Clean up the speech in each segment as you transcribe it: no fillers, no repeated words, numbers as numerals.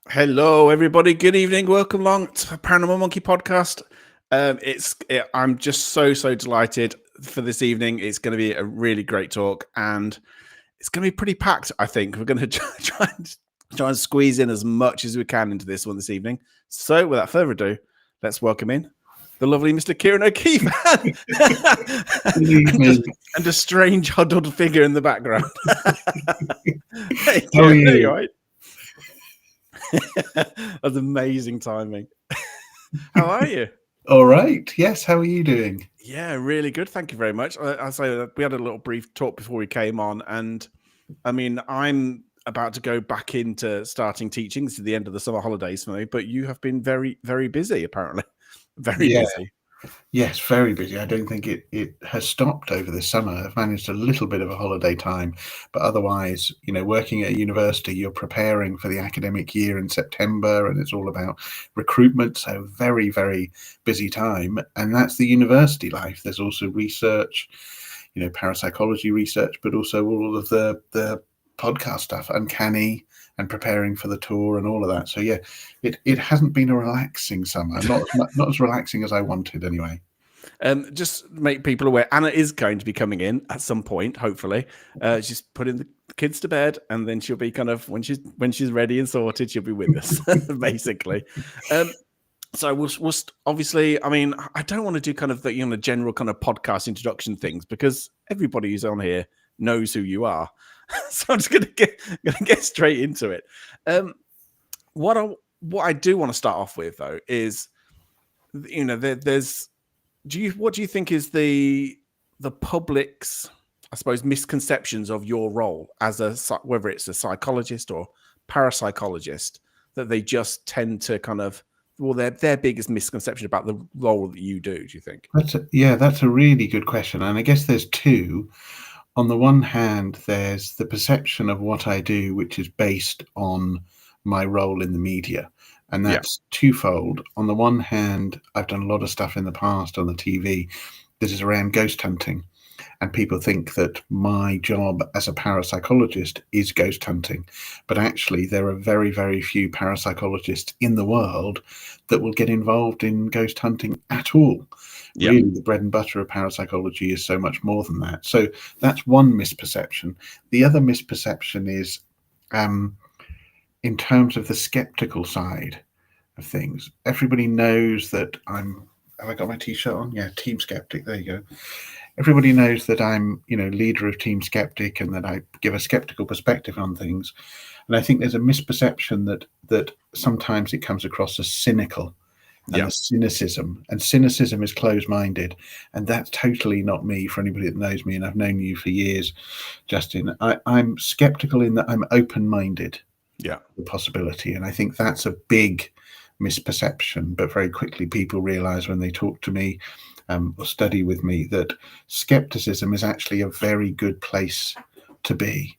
Hello, everybody. Good evening. Welcome along to Paranormal Monkey Podcast. I'm just so delighted for this evening. It's going to be a really great talk, and it's going to be pretty packed. I think we're going to try and squeeze in as much as we can into this one this evening. So, without further ado, let's welcome in the lovely Mr. Ciaran O'Keeffe and a strange huddled figure in the background. Hey, How are Ciaran, you? you all right? That's amazing timing. How are you? All right. Yes. How are you doing? Yeah, really good. Thank you very much. I say we had a little brief talk before we came on, and I mean, I'm about to go back into starting teaching. This is the end of the summer holidays for me, but you have been very busy, apparently. Very busy. Yes, very busy. I don't think it has stopped over the summer. I've managed a little bit of a holiday time, but otherwise, working at a university, you're preparing for the academic year in September, and it's all about recruitment. So very busy time, and that's the university life. There's also research, parapsychology research, but also all of the podcast stuff, Uncanny, and preparing for the tour and all of that. So yeah, it hasn't been a relaxing summer. Not as relaxing as I wanted anyway. Just make people aware, Anna is going to be coming in at some point, hopefully. She's putting the kids to bed, and then she'll be kind of when she's ready and sorted, she'll be with us, basically. So we'll obviously, I mean, I don't want to do kind of the general kind of podcast introduction things because everybody who's on here knows who you are. So I'm just gonna get straight into it. What I do want to start off with though is, there's what do you think is the public's, I suppose, misconceptions of your role as whether it's a psychologist or parapsychologist, that they just tend to kind of, well, their biggest misconception about the role that you do you think? That's a really good question, and I guess there's two. On the one hand, there's the perception of what I do, which is based on my role in the media. And that's twofold. On the one hand, I've done a lot of stuff in the past on the TV that is around ghost hunting. And people think that my job as a parapsychologist is ghost hunting. But actually, there are very few parapsychologists in the world that will get involved in ghost hunting at all. Yep. Really, the bread and butter of parapsychology is so much more than that. So that's one misperception. The other misperception is in terms of the skeptical side of things. Everybody knows that have I got my t-shirt on? Yeah, Team Skeptic. There you go. Everybody knows that I'm, leader of Team Skeptic and that I give a skeptical perspective on things. And I think there's a misperception that sometimes it comes across as cynical. And the cynicism. And cynicism is closed-minded. And that's totally not me. For anybody that knows me, and I've known you for years, Justin, I'm skeptical in that I'm open-minded. Yeah. The possibility. And I think that's a big misperception. But very quickly, people realize when they talk to me or study with me that skepticism is actually a very good place to be,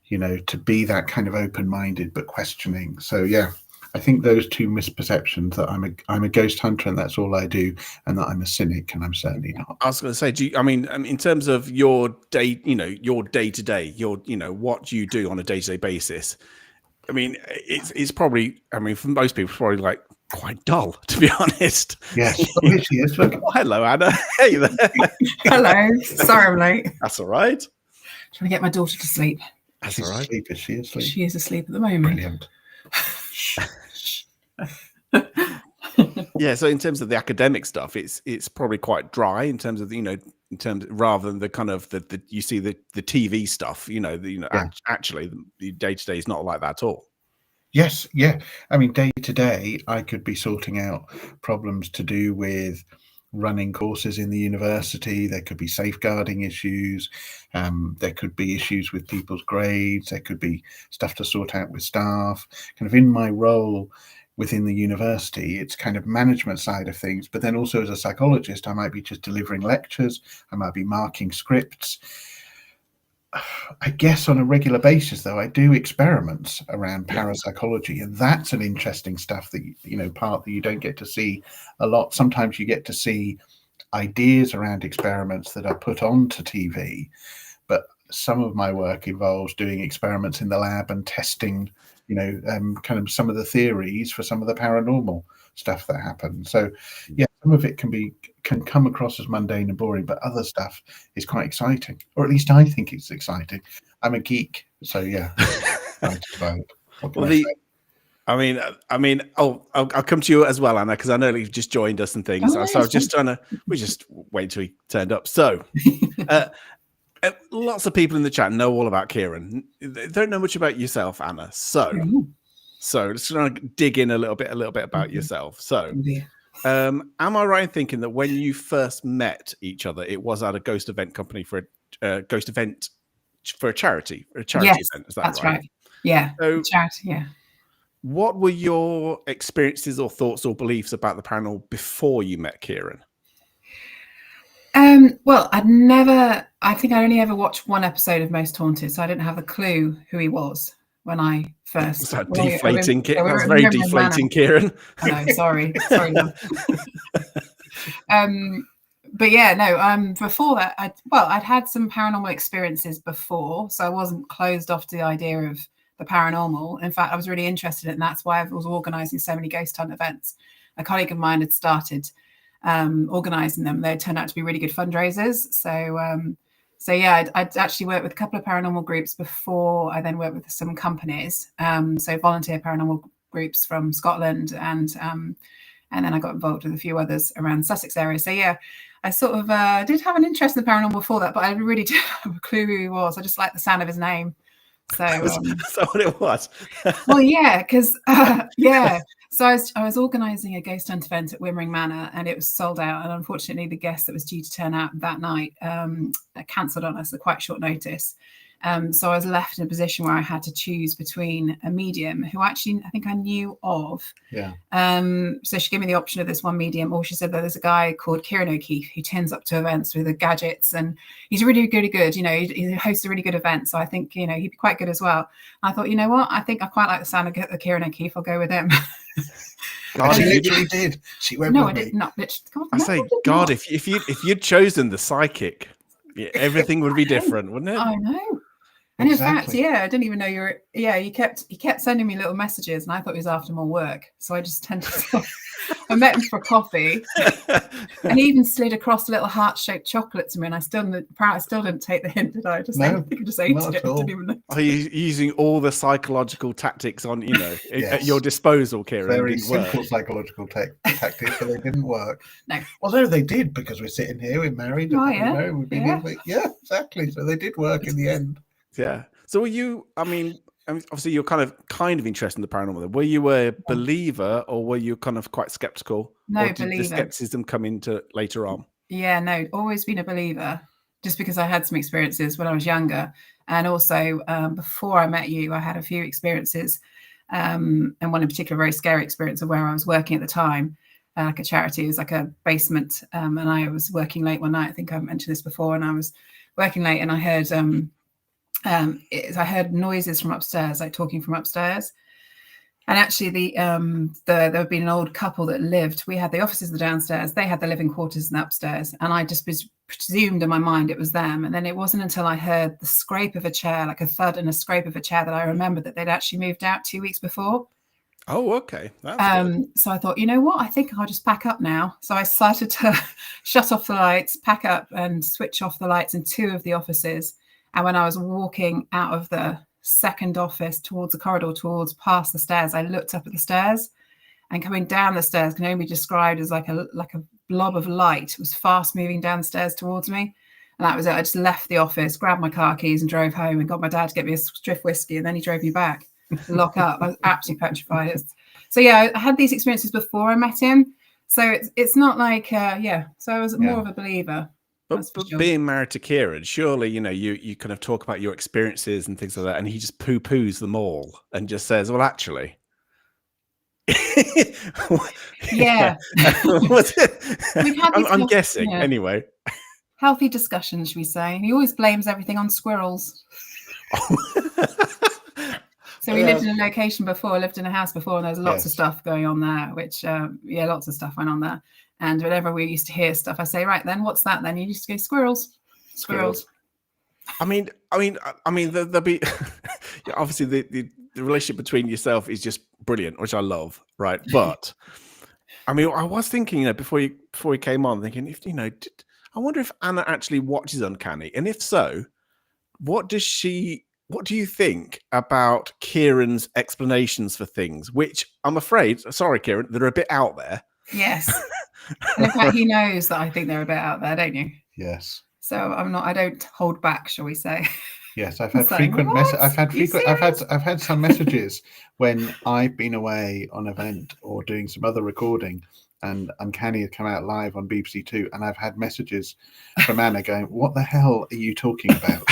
to be that kind of open-minded but questioning. So, yeah. I think those two misperceptions, that I'm a ghost hunter and that's all I do, and that I'm a cynic, and I'm certainly not. I was going to say, in terms of your day, your day-to-day, what you do on a day-to-day basis, I mean, it's probably, for most people, it's probably like quite dull, to be honest. Yes. Here she is. Look. Oh, hello, Anna. Hey there. Hello. Sorry I'm late. That's all right. Trying to get my daughter to sleep. That's all right. Asleep. Is she asleep? She is asleep at the moment. Brilliant. Yeah, so in terms of the academic stuff, it's probably quite dry in terms of rather than the kind of the you see the TV stuff, actually the day-to-day is not like that at all. Yes, yeah. I mean, day to day, I could be sorting out problems to do with running courses in the university. There could be safeguarding issues. There could be issues with people's grades. There could be stuff to sort out with staff. Kind of in my role within the university, it's kind of management side of things. But then also as a psychologist, I might be just delivering lectures. I might be marking scripts. I guess on a regular basis, though, I do experiments around parapsychology, and that's an interesting stuff that, part that you don't get to see a lot. Sometimes you get to see ideas around experiments that are put onto TV, but some of my work involves doing experiments in the lab and testing kind of some of the theories for some of the paranormal stuff that happens. So yeah, some of it can come across as mundane and boring, but other stuff is quite exciting, or at least I think it's exciting. I'm a geek, so yeah. Excited about it. What can I say? I'll come to you as well, Anna, because I know you've just joined us and things. Oh, so I was just we just wait till he turned up. So lots of people in the chat know all about Ciaran. They don't know much about yourself, Anna. So let's try to dig in a little bit about yourself. So am I right in thinking that when you first met each other, it was at a ghost event company for a ghost event for a charity Yes, event? Is that that's right? right. Yeah. So, Charity, yeah. what were your experiences or thoughts or beliefs about the paranormal before you met Ciaran? Well, I think I only ever watched one episode of Most Haunted, so I didn't have a clue who he was when I first. That's deflating, Ciaran. That was very deflating, Ciaran. I know, sorry. But yeah, no. Before that, I'd had some paranormal experiences before, so I wasn't closed off to the idea of the paranormal. In fact, I was really interested in it, and that's why I was organising so many ghost hunt events. A colleague of mine had started organising them. They turned out to be really good fundraisers. So yeah, I'd actually worked with a couple of paranormal groups before I then worked with some companies. So volunteer paranormal groups from Scotland, and then I got involved with a few others around the Sussex area. So yeah, I sort of did have an interest in the paranormal before that, but I really didn't have a clue who he was. I just liked the sound of his name. So that's what it was. Well, yeah, because yeah. So I was organising a ghost hunt event at Wimmering Manor, and it was sold out. And unfortunately, the guest that was due to turn out that night cancelled on us at quite short notice. So I was left in a position where I had to choose between a medium who actually I think I knew of. Yeah. So she gave me the option of this one medium, or she said that there's a guy called Ciaran O'Keeffe who turns up to events with the gadgets, and he's really good. He hosts a really good event. So I think he'd be quite good as well. And I thought, you know what? I think I quite like the sound of Ciaran O'Keeffe. I'll go with him. God, she literally did. She went. No, I did not. I say, God, if you'd chosen the psychic, everything would be different, wouldn't it? I know. And exactly. In fact, I didn't even know you were. Yeah, he kept sending me little messages, and I thought he was after more work. So I just tended to. I met him for coffee, and he even slid across a little heart-shaped chocolate to me, and I still didn't take the hint, did I? I think I just ate it. Didn't even know. Are you using all the psychological tactics on yes. at your disposal, Ciaran? Very simple psychological tactics, but they didn't work. No. Although they did, because we're sitting here, we're married. Oh yeah. We've been here. Yeah, exactly. So they did work in the end. Yeah. So were you? I mean, obviously, you're kind of interested in the paranormal. Were you a believer, or were you kind of quite skeptical? No, or did believer. The skepticism come into later on? Yeah, no, always been a believer. Just because I had some experiences when I was younger, and also before I met you, I had a few experiences, and one in particular, a very scary experience of where I was working at the time, like a charity. It was like a basement, and I was working late one night. I think I mentioned this before, and I was working late, and I heard. I heard noises from upstairs, like talking from upstairs. And actually, there had been an old couple that lived. We had the offices in the downstairs. They had the living quarters in the upstairs. And I just presumed in my mind it was them. And then it wasn't until I heard the scrape of a chair, like a thud and a scrape of a chair, that I remembered that they'd actually moved out 2 weeks before. Oh, okay. That's good. So I thought, you know what? I think I'll just pack up now. So I started to shut off the lights, pack up and switch off the lights in 2 of the offices. And when I was walking out of the second office towards the corridor, past the stairs, I looked up at the stairs, and coming down the stairs can only be described as like a blob of light. It was fast moving down the stairs towards me. And that was it. I just left the office, grabbed my car keys and drove home, and got my dad to get me a drift whiskey. And then he drove me back to lock up. I was absolutely petrified. So yeah, I had these experiences before I met him. So it's not like, So I was more of a believer. But sure. Being married to Ciaran, surely, you kind of talk about your experiences and things like that, and he just poo-poos them all and just says, well, actually. Yeah. I'm guessing, anyway. Healthy discussion, should we say. He always blames everything on squirrels. So we lived in a location before, lived in a house before, and there was lots of stuff going on there, which, lots of stuff went on there. And whenever we used to hear stuff, I say, right, then what's that? Then you used to go squirrels. I mean, there'll be obviously the the relationship between yourself is just brilliant, which I love, right? But I mean, I was thinking, before you came on, thinking, if I wonder if Anna actually watches Uncanny, and if so, what do you think about Ciaran's explanations for things? Which I'm afraid, sorry, Ciaran, they're a bit out there. Yes, and in fact, he knows that I think they're a bit out there, don't you? Yes. So I don't hold back, shall we say? Yes, I've had frequent messages. I've had some messages when I've been away on event or doing some other recording, and Uncanny had come out live on BBC Two, and I've had messages from Anna going, "What the hell are you talking about?"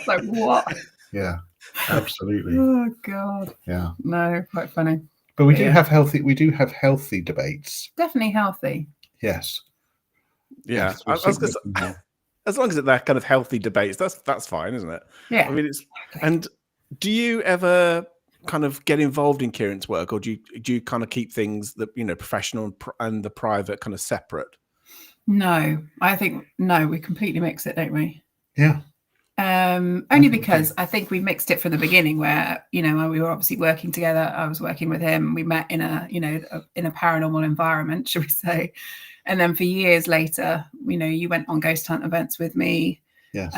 Like what? Yeah, absolutely. Oh God. Yeah. No, quite funny. But we do have healthy debates. Definitely healthy. Yes. Yeah. Yes, as long as they're kind of healthy debates, that's fine, isn't it? Yeah. I mean, and do you ever kind of get involved in Ciaran's work, or do you kind of keep things that professional and the private kind of separate? No, I think we completely mix it, don't we? Yeah. Only because I think we mixed it from the beginning, where we were obviously working together. I was working with him. We met in a in a paranormal environment, shall we say? And then for years later, you went on ghost hunt events with me. Yes.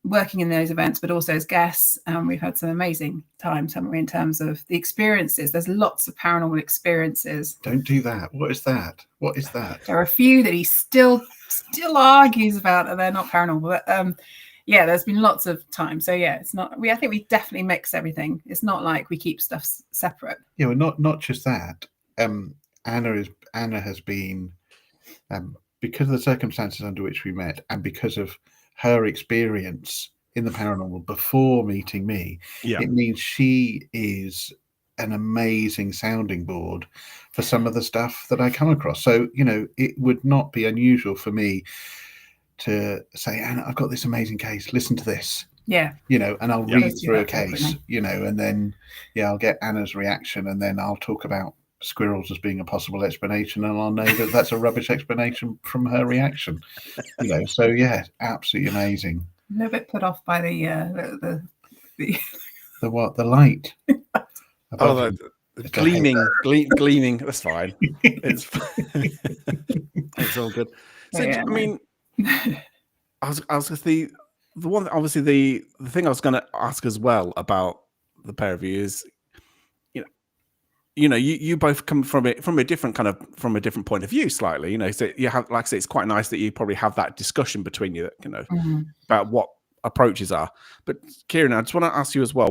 Working in those events, but also as guests. We've had some amazing times, haven't we, in terms of the experiences. There's lots of paranormal experiences. Don't do that. What is that? What is that? There are a few that he still argues about, and they're not paranormal. But yeah, there's been lots of time. So yeah, it's not. I think we definitely mix everything. It's not like we keep stuff separate. Yeah, well, not just that. Anna has been, because of the circumstances under which we met, and because of her experience in the paranormal before meeting me, it means she is an amazing sounding board for some of the stuff that I come across. So it would not be unusual for me to say, Anna, I've got this amazing case, listen to this. Yeah. And I'll read through a case, and then I'll get Anna's reaction, and then I'll talk about squirrels as being a possible explanation, and I'll know that that's a rubbish explanation from her reaction. So yeah, absolutely amazing. A little bit put off by the what? The light. The gleaming. That's fine. It's all good. So yeah, I mean, I was the one, obviously the thing I was going to ask as well about the pair of you is, you both come from it from a different point of view slightly, so you have, like I say, it's quite nice that you probably have that discussion between you, about what approaches are. But Ciaran, I just want to ask you as well,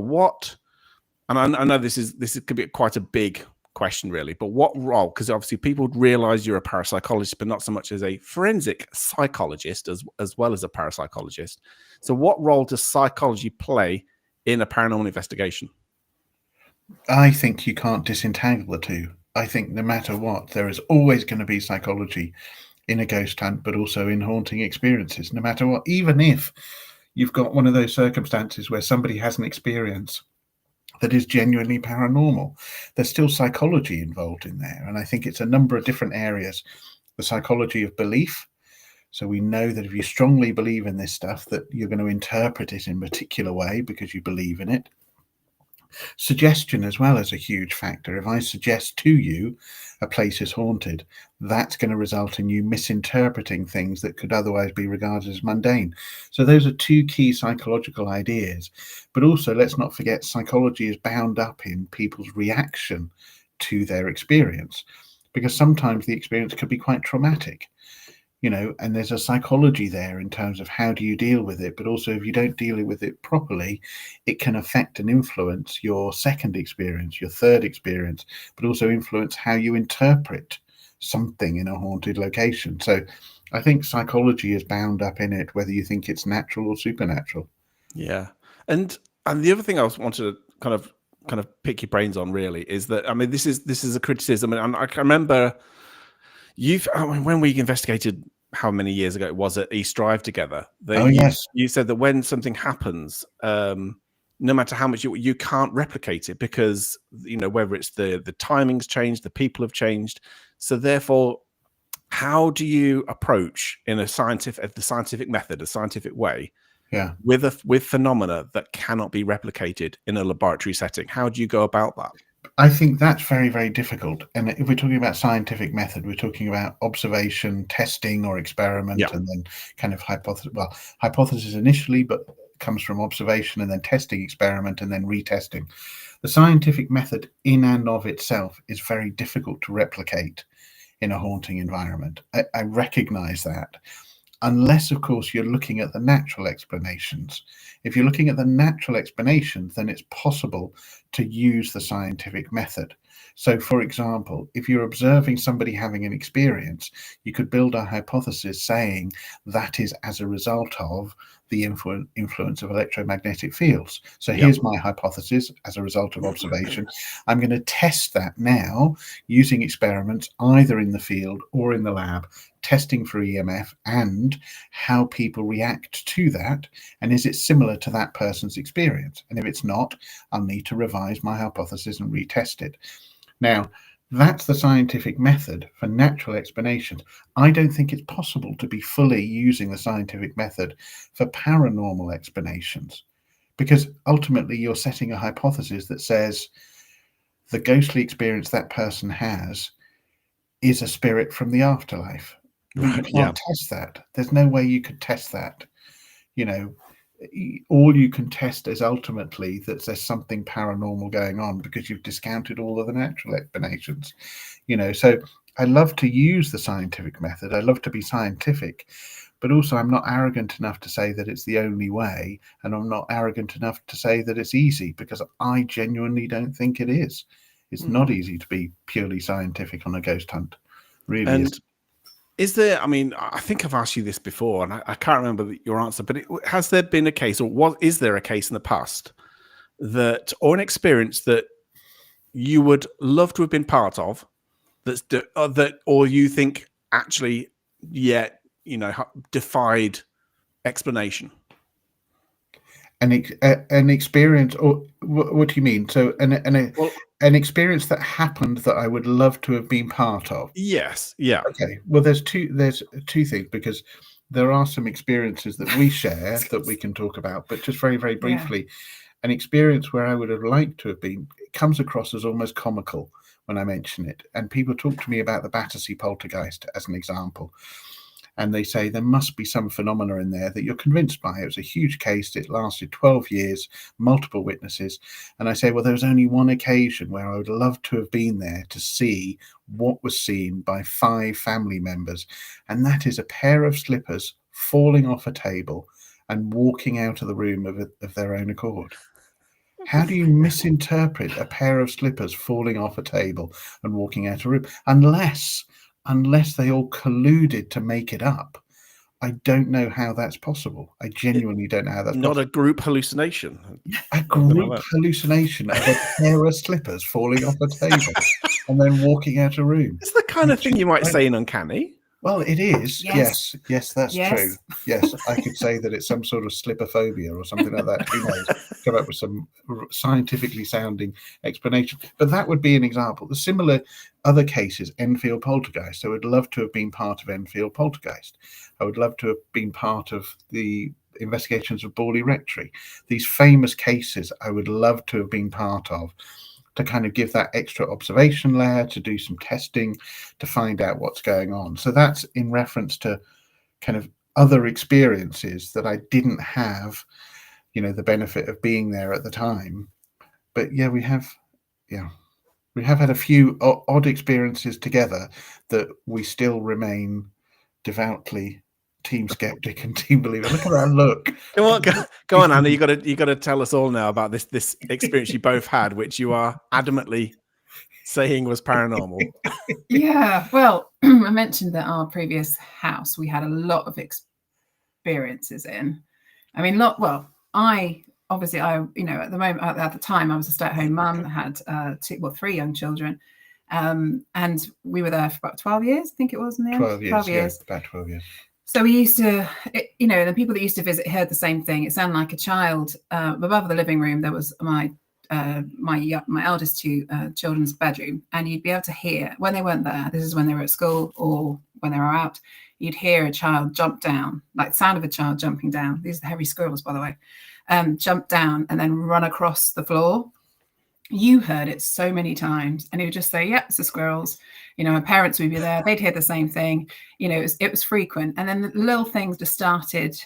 and I know this could be quite a big question really, but what role, because obviously people realize you're a parapsychologist, but not so much as a forensic psychologist as well as a parapsychologist. So what role does psychology play in a paranormal investigation? I think you can't disentangle the two. I think no matter what, there is always going to be psychology in a ghost hunt, but also in haunting experiences, no matter what. Even if you've got one of those circumstances where somebody has an experience that is genuinely paranormal, there's still psychology involved in there. And I think it's a number of different areas. The psychology of belief. So we know that if you strongly believe in this stuff, that you're going to interpret it in a particular way because you believe in it. Suggestion as well is a huge factor. If I suggest to you a place is haunted, that's going to result in you misinterpreting things that could otherwise be regarded as mundane. So those are two key psychological ideas. But also, let's not forget, psychology is bound up in people's reaction to their experience, because sometimes the experience could be quite traumatic. And there's a psychology there in terms of how do you deal with it, but also if you don't deal with it properly, it can affect and influence your second experience, your third experience, but also influence how you interpret something in a haunted location. So I think psychology is bound up in it, whether you think it's natural or supernatural. Yeah. And the other thing I wanted to kind of pick your brains on really is that, I mean, this is a criticism, and I can remember when we investigated how many years ago it was at East Drive together. You said that when something happens, no matter how much you can't replicate it, because whether it's the timing's changed, the people have changed. So therefore, how do you approach in the scientific method, a scientific way, Yeah. with phenomena that cannot be replicated in a laboratory setting. How do you go about that? I think that's very, very difficult. And if we're talking about scientific method, we're talking about observation, testing, or experiment, Yeah. and then kind of hypothesis initially, but comes from observation and then testing, experiment, and then retesting. The scientific method in and of itself is very difficult to replicate in a haunting environment. I recognize that. Unless, of course, you're looking at the natural explanations. If you're looking at the natural explanations, then it's possible to use the scientific method. So, for example, if you're observing somebody having an experience, you could build a hypothesis saying that is as a result of the influence of electromagnetic fields. So here's my hypothesis as a result of observation. I'm going to test that now using experiments either in the field or in the lab, testing for EMF and how people react to that, and is it similar to that person's experience? And if it's not, I'll need to revise my hypothesis and retest it. Now, that's the scientific method for natural explanations. I don't think it's possible to be fully using the scientific method for paranormal explanations, because ultimately you're setting a hypothesis that says the ghostly experience that person has is a spirit from the afterlife. But you can't test that. There's no way you could test that. You know, all you can test is ultimately that there's something paranormal going on because you've discounted all of the natural explanations. You know, so I love to use the scientific method. I love to be scientific, but also I'm not arrogant enough to say that it's the only way, and I'm not arrogant enough to say that it's easy, because I genuinely don't think it is. It's not easy to be purely scientific on a ghost hunt. Really is. Is there, I mean, I think I've asked you this before and I can't remember your answer, but has there been a case, or is there a case in the past that, or an experience that you would love to have been part of, or you think actually, defied explanation? An experience, or what do you mean? So an experience that happened that I would love to have been part of. Yes. Yeah. Okay. Well, there's two things, because there are some experiences that we share that we can talk about, but just very, very briefly, an experience where I would have liked to have been, it comes across as almost comical when I mention it. And people talk to me about the Battersea poltergeist as an example. And they say there must be some phenomena in there that you're convinced by. It was a huge case. It lasted 12 years, multiple witnesses. And I say, well, there was only one occasion where I would love to have been there to see what was seen by 5 family members. And that is a pair of slippers falling off a table and walking out of the room of their own accord. How do you misinterpret a pair of slippers falling off a table and walking out of a room? Unless they all colluded to make it up. I don't know how that's possible. I genuinely don't know how that's possible. Not a group hallucination. A group hallucination of a pair of slippers falling off a table and then walking out of a room. It's the kind of thing you might say in Uncanny. Well, it is. Yes, that's Yes. true. Yes, I could say that it's some sort of slipperphobia or something like that. Who knows? Come up with some scientifically sounding explanation. But that would be an example. The similar other cases, Enfield poltergeist. I would love to have been part of Enfield poltergeist. I would love to have been part of the investigations of Borley Rectory. These famous cases I would love to have been part of, to kind of give that extra observation layer, to do some testing, to find out what's going on. So that's in reference to kind of other experiences that I didn't have, the benefit of being there at the time. But yeah, we have had a few odd experiences together that we still remain devoutly team skeptic and team believer. Look at that look. Go on, Anna. You got to tell us all now about this experience you both had, which you are adamantly saying was paranormal. Yeah. Well, I mentioned that our previous house we had a lot of experiences in. I mean, I at the time I was a stay-at-home mum, had 3 young children. And we were there for about 12 years, I think it was in the end. 12 years. Yeah, about 12 years. So we used to, the people that used to visit heard the same thing. It sounded like a child. Above the living room, there was my my eldest two children's bedroom, and you'd be able to hear when they weren't there. This is when they were at school or when they were out. You'd hear a child jump down, like the sound of a child jumping down. These are the heavy squirrels, by the way. Jump down and then run across the floor. You heard it so many times, and he would just say, "Yeah, it's the squirrels." You know, my parents would be there; they'd hear the same thing. You know, it was frequent, and then the little things just started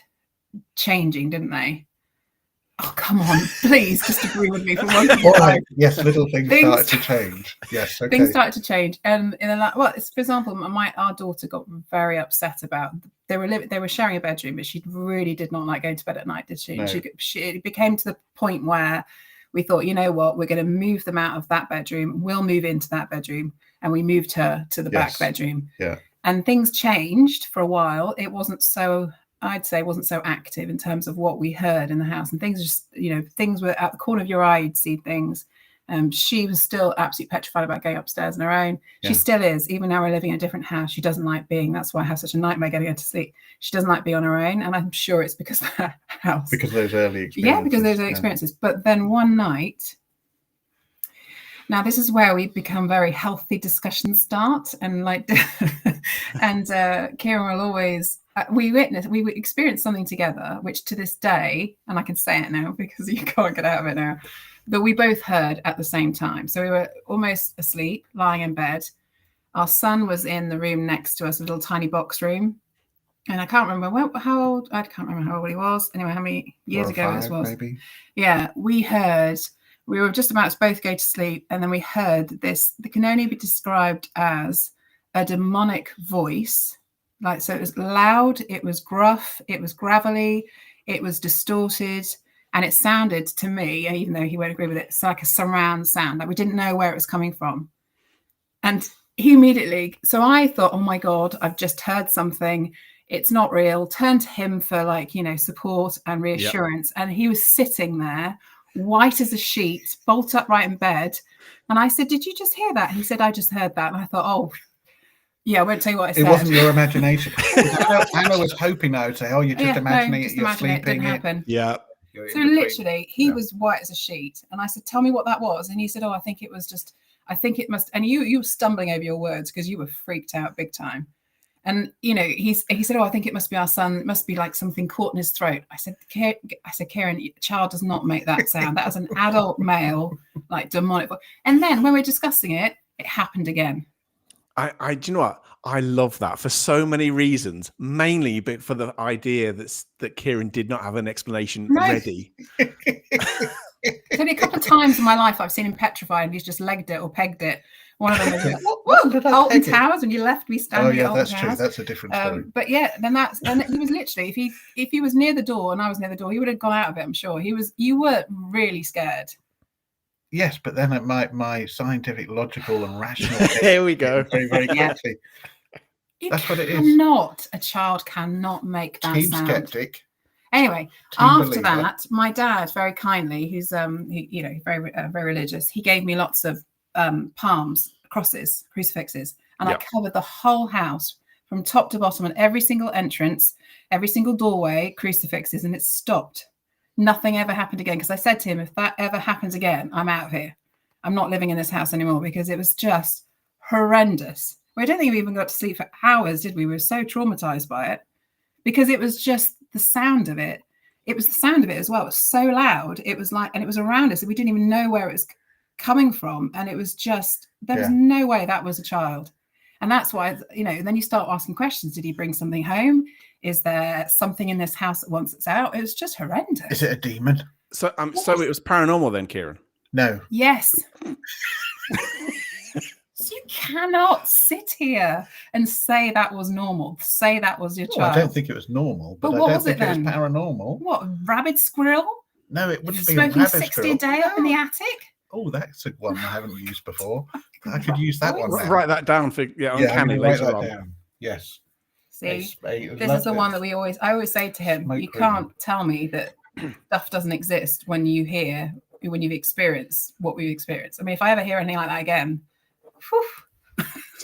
changing, didn't they? Oh, come on, please, just agree with me for one time. Yes, little things started to change. Yes, okay. Things started to change, and for example, our daughter got very upset about they were sharing a bedroom, but she really did not like going to bed at night, did she? No. It became to the point where we thought, you know what, we're going to move them out of that bedroom. We'll move into that bedroom, and we moved her to the back bedroom. Yeah, and things changed for a while. It wasn't so. I'd say wasn't so active in terms of what we heard in the house, and things just, you know, things were at the corner of your eye, you'd see things. She was still absolutely petrified about going upstairs on her own. Yeah. She still is, even now we're living in a different house. She doesn't like being, that's why I have such a nightmare getting her to sleep. She doesn't like being on her own, and I'm sure it's because of that house. Because of those early experiences. Yeah, because of those early experiences. But then one night, now this is where we become very healthy discussions start, and like, and Ciaran will always, we experienced something together, which to this day, and I can say it now because you can't get out of it now, that we both heard at the same time. So we were almost asleep, lying in bed. Our son was in the room next to us, a little tiny box room. And I can't remember how old he was. Anyway, how many years ago this was. Maybe. Yeah, we were just about to both go to sleep, and then we heard this that can only be described as a demonic voice. Like, so it was loud, it was gruff, it was gravelly, it was distorted, and it sounded to me, even though he won't agree with it, it's like a surround sound. Like we didn't know where it was coming from. And he immediately, so I thought, oh my God, I've just heard something. It's not real. Turned to him for, like, you know, support and reassurance. Yep. And he was sitting there, white as a sheet, bolt upright in bed. And I said, "Did you just hear that?" He said, "I just heard that." And I thought, oh, yeah, I won't tell you what I said. It wasn't your imagination. Anna was hoping I would say, "Oh, you're just imagining it, you're sleeping." It didn't happen. Yeah. So literally, he was white as a sheet. And I said, "Tell me what that was." And he said, "Oh, I think it must," and you were stumbling over your words because you were freaked out big time. And, you know, he said, "Oh, I think it must be our son. It must be like something caught in his throat." I said, "Ciaran, a child does not make that sound. That is an adult male, like, demonic." And then when we're discussing it, it happened again. Do you know what? I love that for so many reasons, mainly but for the idea that Ciaran did not have an explanation ready. Only a couple of times in my life I've seen him petrified and he's just legged it or pegged it. One of them was like, "Whoa, Alton Towers," when you left me standing at Alton Towers. True. That's a different story. But yeah, and he was literally, if he was near the door and I was near the door, he would have gone out of it, I'm sure. You were really scared. Yes, but then my scientific, logical, and rational. Here we go. Very, very quickly. That's what it is. A child cannot make that Team sound. skeptic. Anyway, after that, my dad very kindly, who's very very religious, he gave me lots of palms, crosses, crucifixes, and I covered the whole house from top to bottom, and every single entrance, every single doorway, crucifixes, and it stopped. Nothing ever happened again, because I said to him, if that ever happens again, I'm out of here. I'm not living in this house anymore, because it was just horrendous. I don't think we even got to sleep for hours, did we? We were so traumatized by it, because it was just the sound of it. It was the sound of it as well. It was so loud. It was like, and it was around us. We didn't even know where it was coming from. And it was just, there was no way that was a child. And that's why, you know, then you start asking questions. Did he bring something home? Is there something in this house that once it's out? It was just horrendous. Is it a demon? So so it was paranormal then, Ciaran? No. Yes. So you cannot sit here and say that was normal. Say that was your child. I don't think it was normal, but I don't think it was paranormal. What, a rabid squirrel? No, it wouldn't be a rabid smoking 60 squirrel. a day up in the attic? Oh, that's a one I haven't used before. I could use that one now. Write that down for Uncanny later on. Down. Yes. See, this is the one that I always say to him, you can't tell me that stuff doesn't exist when you've experienced what we've experienced. I mean, if I ever hear anything like that again, whew.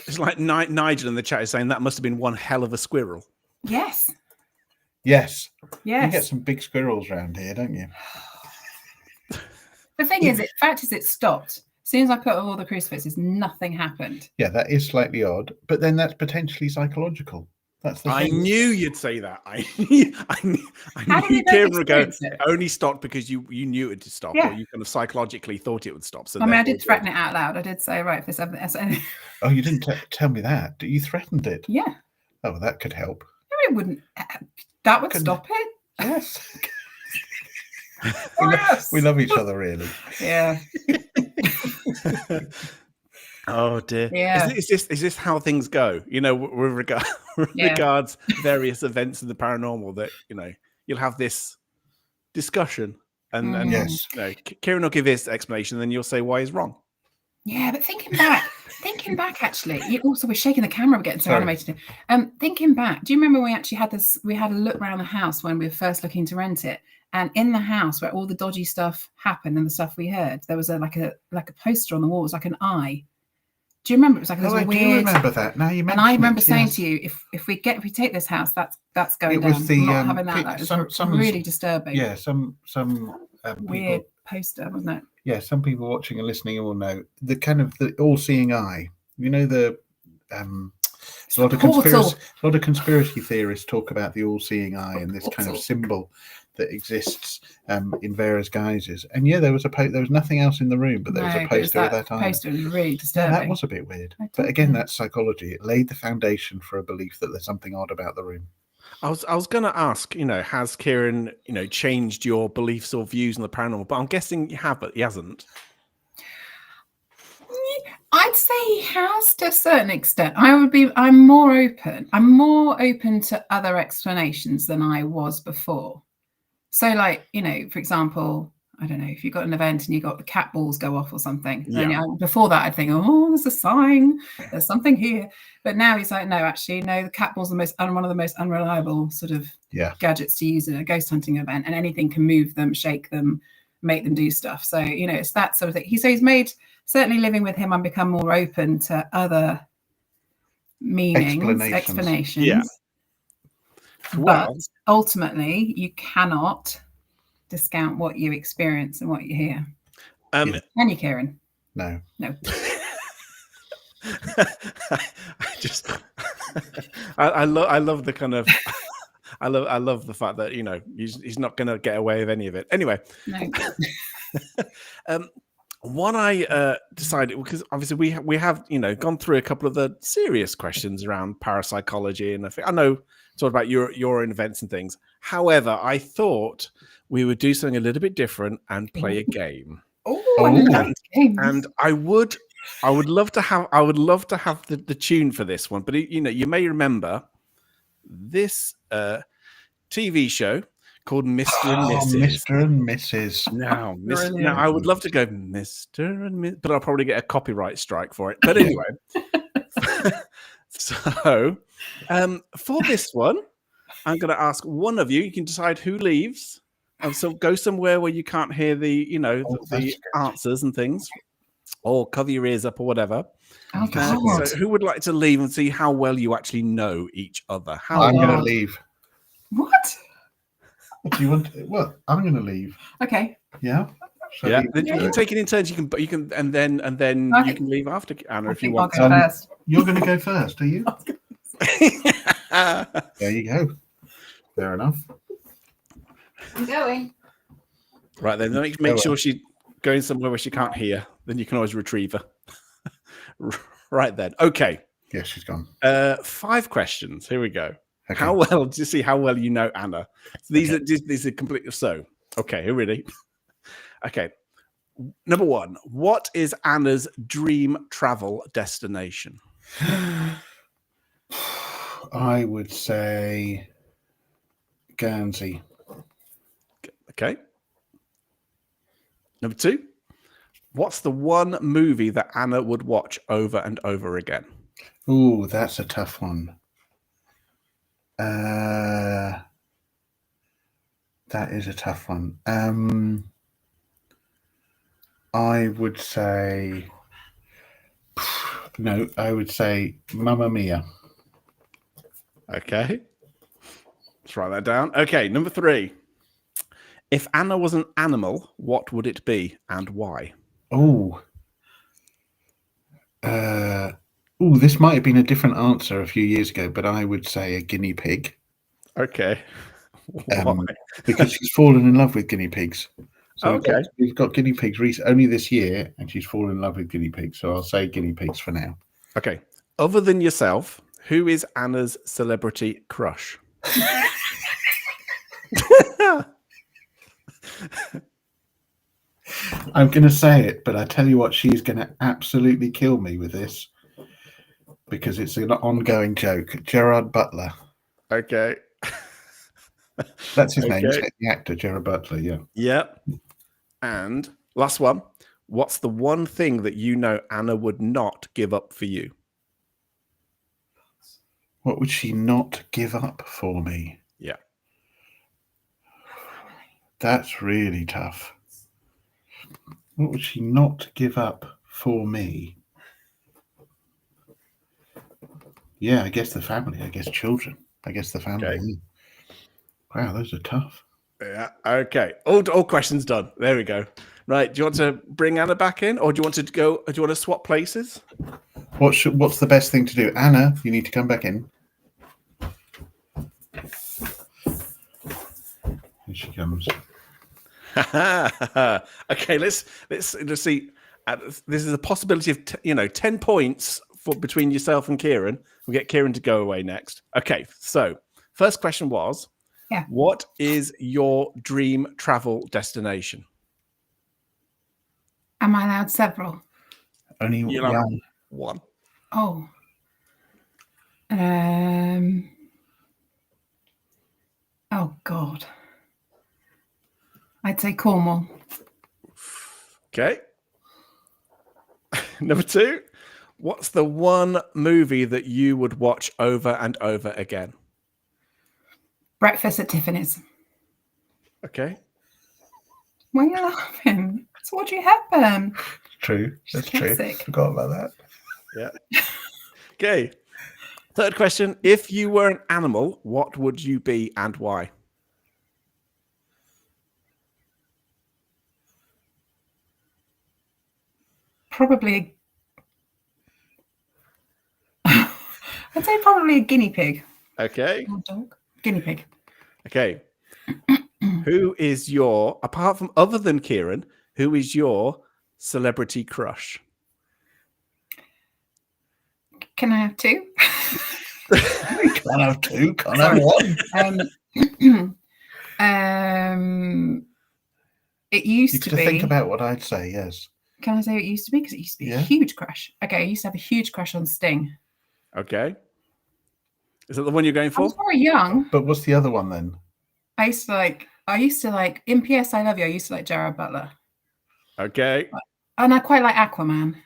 It's like Nigel in the chat is saying that must have been one hell of a squirrel. Yes. Yes. You get some big squirrels around here, don't you? The thing is, the fact is, it stopped. As soon as I put all the crucifixes, nothing happened. Yeah, that is slightly odd, but then that's potentially psychological. That's the I thing. knew you'd say that. I How did knew you Ciaran would go, experience it? only stopped because you knew it would stop, Yeah. or you kind of psychologically thought it would stop. So I mean, I therefore did threaten it out loud. I did say, right, if there's evidence. Oh, you didn't tell me that. You threatened it. Yeah. Oh, that could help. It wouldn't. That would Couldn't- stop it. Yes. Yes. We love each other, really. Yeah. Oh dear. Yeah. Is this how things go? You know, with Yeah. regards various events of the paranormal, that you'll have this discussion, and Yes. Ciaran will give his explanation, and then you'll say why he's wrong. Yeah, but thinking back, actually, also we're shaking the camera, we're getting so Sorry. animated. Thinking back, do you remember when we actually had this? We had a look around the house when we were first looking to rent it, and in the house where all the dodgy stuff happened and the stuff we heard, there was like a poster on the wall. It was like an eye. Do you remember? It was like Oh, I weird. do remember that. Now you mention And I remember it, saying yes. to you, if we take this house, that's going It down. was the, I'm not having that. That was some really disturbing. Yeah, some Weird people. poster, wasn't it? Yeah, some people watching and listening will know the kind of the all-seeing eye. You know, a lot of conspiracy theorists talk about the all-seeing eye and this kind of symbol that exists in various guises. And yeah, there was nothing else in the room, but there was a poster of that eye. Poster was really Yeah, disturbing. that was a bit weird. But again, that's psychology. It laid the foundation for a belief that there's something odd about the room. I was going to ask, has Ciaran, changed your beliefs or views on the paranormal? But I'm guessing you have, but he hasn't. I'd say he has to a certain extent. I'm more open. I'm more open to other explanations than I was before. So, like, for example, I don't know, if you've got an event and you got the cat balls go off or something. Yeah. And before that, I'd think, oh, there's a sign, there's something here. But now he's like, no, actually, no, the cat balls are one of the most unreliable sort of gadgets to use in a ghost hunting event, and anything can move them, shake them, make them do stuff. So, it's that sort of thing. He's made, certainly living with him, I've become more open to other meanings, explanations. Yeah. But ultimately, you cannot discount what you experience and what you hear. Can you, Ciaran? No. I love the kind of I love the fact that he's not going to get away with any of it. Anyway, no. What I decided, because obviously we have gone through a couple of the serious questions around parapsychology, and I know talk about your events and things. However, I thought we would do something a little bit different and play a game. And I would love to have the tune for this one, but you may remember this TV show called Mr. and Mrs. Mr. and Mrs. Now, I would love to go Mr. and Mrs., but I'll probably get a copyright strike for it. But anyway, so for this one, I'm going to ask one of you. You can decide who leaves. So go somewhere where you can't hear the answers and things, or cover your ears up or whatever. Oh, so who would like to leave and see how well you actually know each other? I'm going to leave. What? Do you want? Well, I'm going to leave. Okay. Yeah. So You can take it in turns. You can, and then you can leave after Anna if you want. I'll go first. You're going to go first, are you? There you go. Fair enough. I'm going. Right then, make sure she's going somewhere where she can't hear. Then you can always retrieve her. Right then. Okay. Yeah, she's gone. 5 questions. Here we go. Okay. How well do you see how well you know Anna? So these are completely so. Okay, are you ready? Okay. Number 1. What is Anna's dream travel destination? I would say Guernsey. Okay. Number 2. What's the one movie that Anna would watch over and over again? Ooh, that's a tough one. That is a tough one. I would say no. I would say Mamma Mia. Okay. Let's write that down. Okay, number 3. If Anna was an animal, what would it be and why? This might have been a different answer a few years ago, but I would say a guinea pig. Okay. Why? Because she's fallen in love with guinea pigs. So Okay. we've got guinea pigs only this year, and she's fallen in love with guinea pigs. So I'll say guinea pigs for now. Okay. Other than yourself, who is Anna's celebrity crush? I'm going to say it, but I tell you what, she's going to absolutely kill me with this because it's an ongoing joke. Gerard Butler. Okay. That's his name, isn't it? The actor, Gerard Butler, yeah. Yep. And last one. What's the one thing that you know Anna would not give up for you? What would she not give up for me? Yeah. That's really tough. What would she not give up for me? Yeah, I guess the family. I guess children. I guess the family. Okay. Wow, those are tough. Yeah. Okay. All questions done. There we go. Right. Do you want to bring Anna back in, or do you want to go? Do you want to swap places? What's the best thing to do? Anna, you need to come back in. Here she comes. Okay. Let's see. This is a possibility of 10 points between yourself and Ciaran. We'll get Ciaran to go away next. Okay. So first question was, what is your dream travel destination? Am I allowed several? Only one. Oh. Oh God. I'd say Cornwall. Okay. Number 2. What's the one movie that you would watch over and over again? Breakfast at Tiffany's. Okay. Why are you laughing? It's what you happen. True. That's classic. True. Forgot about that. Yeah. Okay. Third question. If you were an animal, what would you be and why? Probably. I'd say probably a guinea pig. Okay. Or dog. Guinea pig. Okay. Who is your, apart from other than Ciaran, who is your celebrity crush? Can I have 2? Can't have 2. Can't have 1. It used You to could be. think about what I'd say. Yes. Can I say it used to be? Because it used to be a huge crush. Okay, I used to have a huge crush on Sting. Okay. Is that the one you're going I for? was very young. But what's the other one then? I used to like in PS I Love You, I used to like Gerard Butler. Okay. And I quite like Aquaman,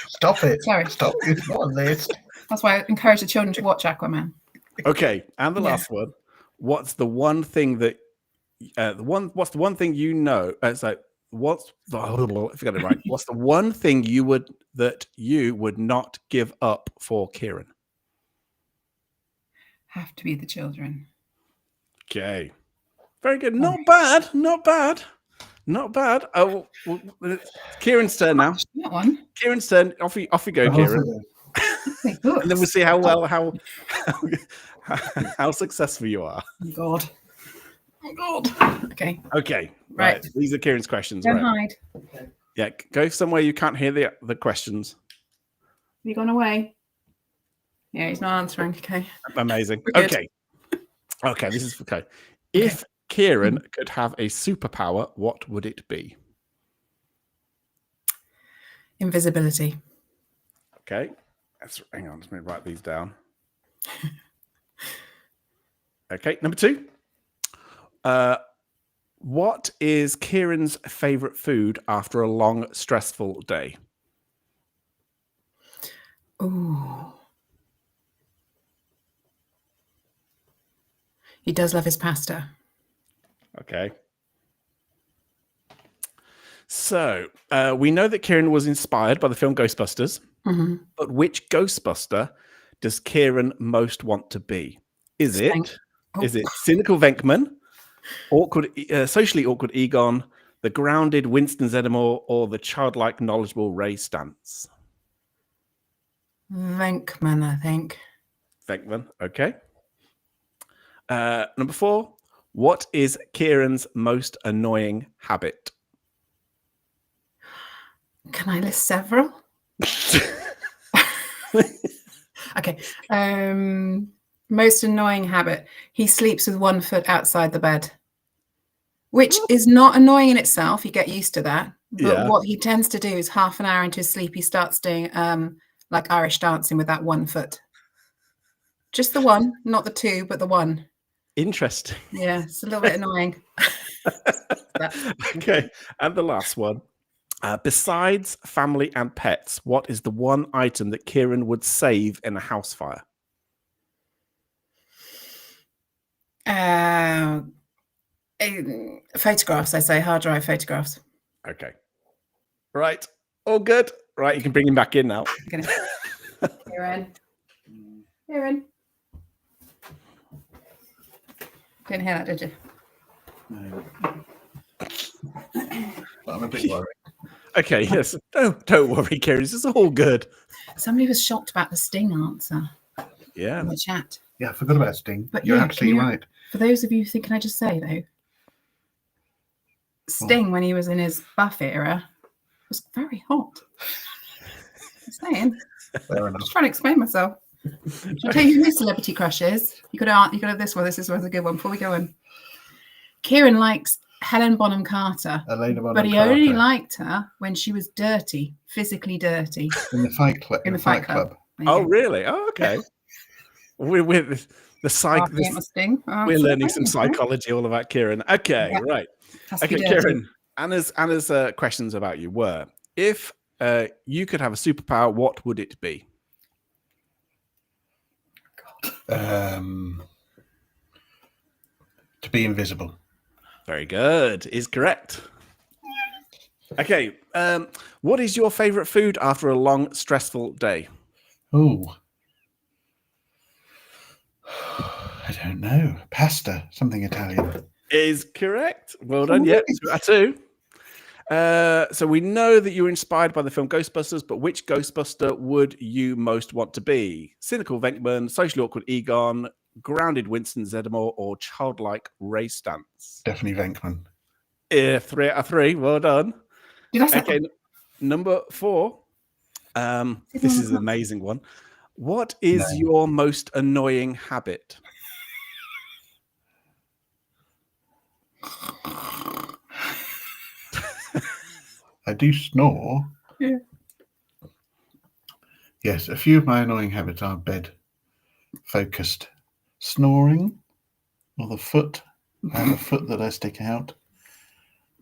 Stop it. Sorry. Stop. It's not on this. That's why I encourage the children to watch Aquaman. Okay. And the last one. What's the one thing that what's the one thing you know? It's like if I got it right. What's the one thing you would not give up for Ciaran? Have to be the children. Okay. Very good. Not bad. Not bad. Not bad. Oh, Ciaran's turn now. That one. Ciaran's turn. Off you go, Ciaran. And then we'll see how successful you are. Oh God. Oh God. Okay. Okay. Right. These are Ciaran's questions. Don't right. hide. Yeah. Go somewhere you can't hear the questions. Have you gone away? Yeah, he's not answering. Okay. Amazing. Okay. Okay. This is okay. If Ciaran could have a superpower, what would it be? Invisibility. Okay. Hang on. Let me write these down. Okay. Number 2. What is Ciaran's favorite food after a long, stressful day? Ooh. He does love his pasta. Okay. So we know that Ciaran was inspired by the film Ghostbusters, but which Ghostbuster does Ciaran most want to be? Is it cynical Venkman, Socially awkward Egon, the grounded Winston Zeddemore, or the childlike knowledgeable Ray Stantz? Venkman, I think. Venkman, okay. Number 4, what is Ciaran's most annoying habit? Can I list several? Okay. Most annoying habit. He sleeps with one foot outside the bed, which is not annoying in itself. You get used to that. But what he tends to do is half an hour into his sleep, he starts doing like Irish dancing with that one foot. Just the one, not the two, but the one. Interesting. Yeah, it's a little bit annoying. Okay, and the last one. Besides family and pets, what is the one item that Ciaran would save in a house fire? Photographs, I say, hard drive photographs. Okay. Right. All good. Right, you can bring him back in now. Ciaran. Ciaran. Didn't hear that, did you? No. But I'm a bit worried. Okay, yes. Don't worry, Ciaran. This is all good. Somebody was shocked about the Sting answer Yeah. in the chat. Yeah, I forgot about Sting. But You're yeah, absolutely right. For those of you who think, can I just say, though, Sting, when he was in his buff era, was very hot. I'm saying. Fair I'm enough. just trying to explain myself. Should I tell you who celebrity crushes? You could have this one. This one's a good one. Before we go in, Ciaran likes Helen Bonham Carter, but he only liked her when she was dirty, physically dirty. In the Fight Club. In the Fight Club. Oh, really? Oh, okay. We're learning some psychology all about Ciaran. Okay, Yeah. right. Okay, Ciaran. Anna's questions about you were: if you could have a superpower, what would it be? To be invisible. Very good. Is correct. Okay. What is your favorite food after a long, stressful day? Oh, I don't know. Pasta, something Italian. Is correct. Well done. Yep. Two. So we know that you were inspired by the film Ghostbusters, but which Ghostbuster would you most want to be? Cynical Venkman, socially awkward Egon, grounded Winston Zeddemore, or childlike Ray Stantz? Definitely Venkman. 3 out of 3. Well done. Did I say Okay, number 4. This is an amazing one. What is your most annoying habit? I do snore. Yeah. Yes, a few of my annoying habits are bed focused. Snoring, or the foot. I have a foot that I stick out.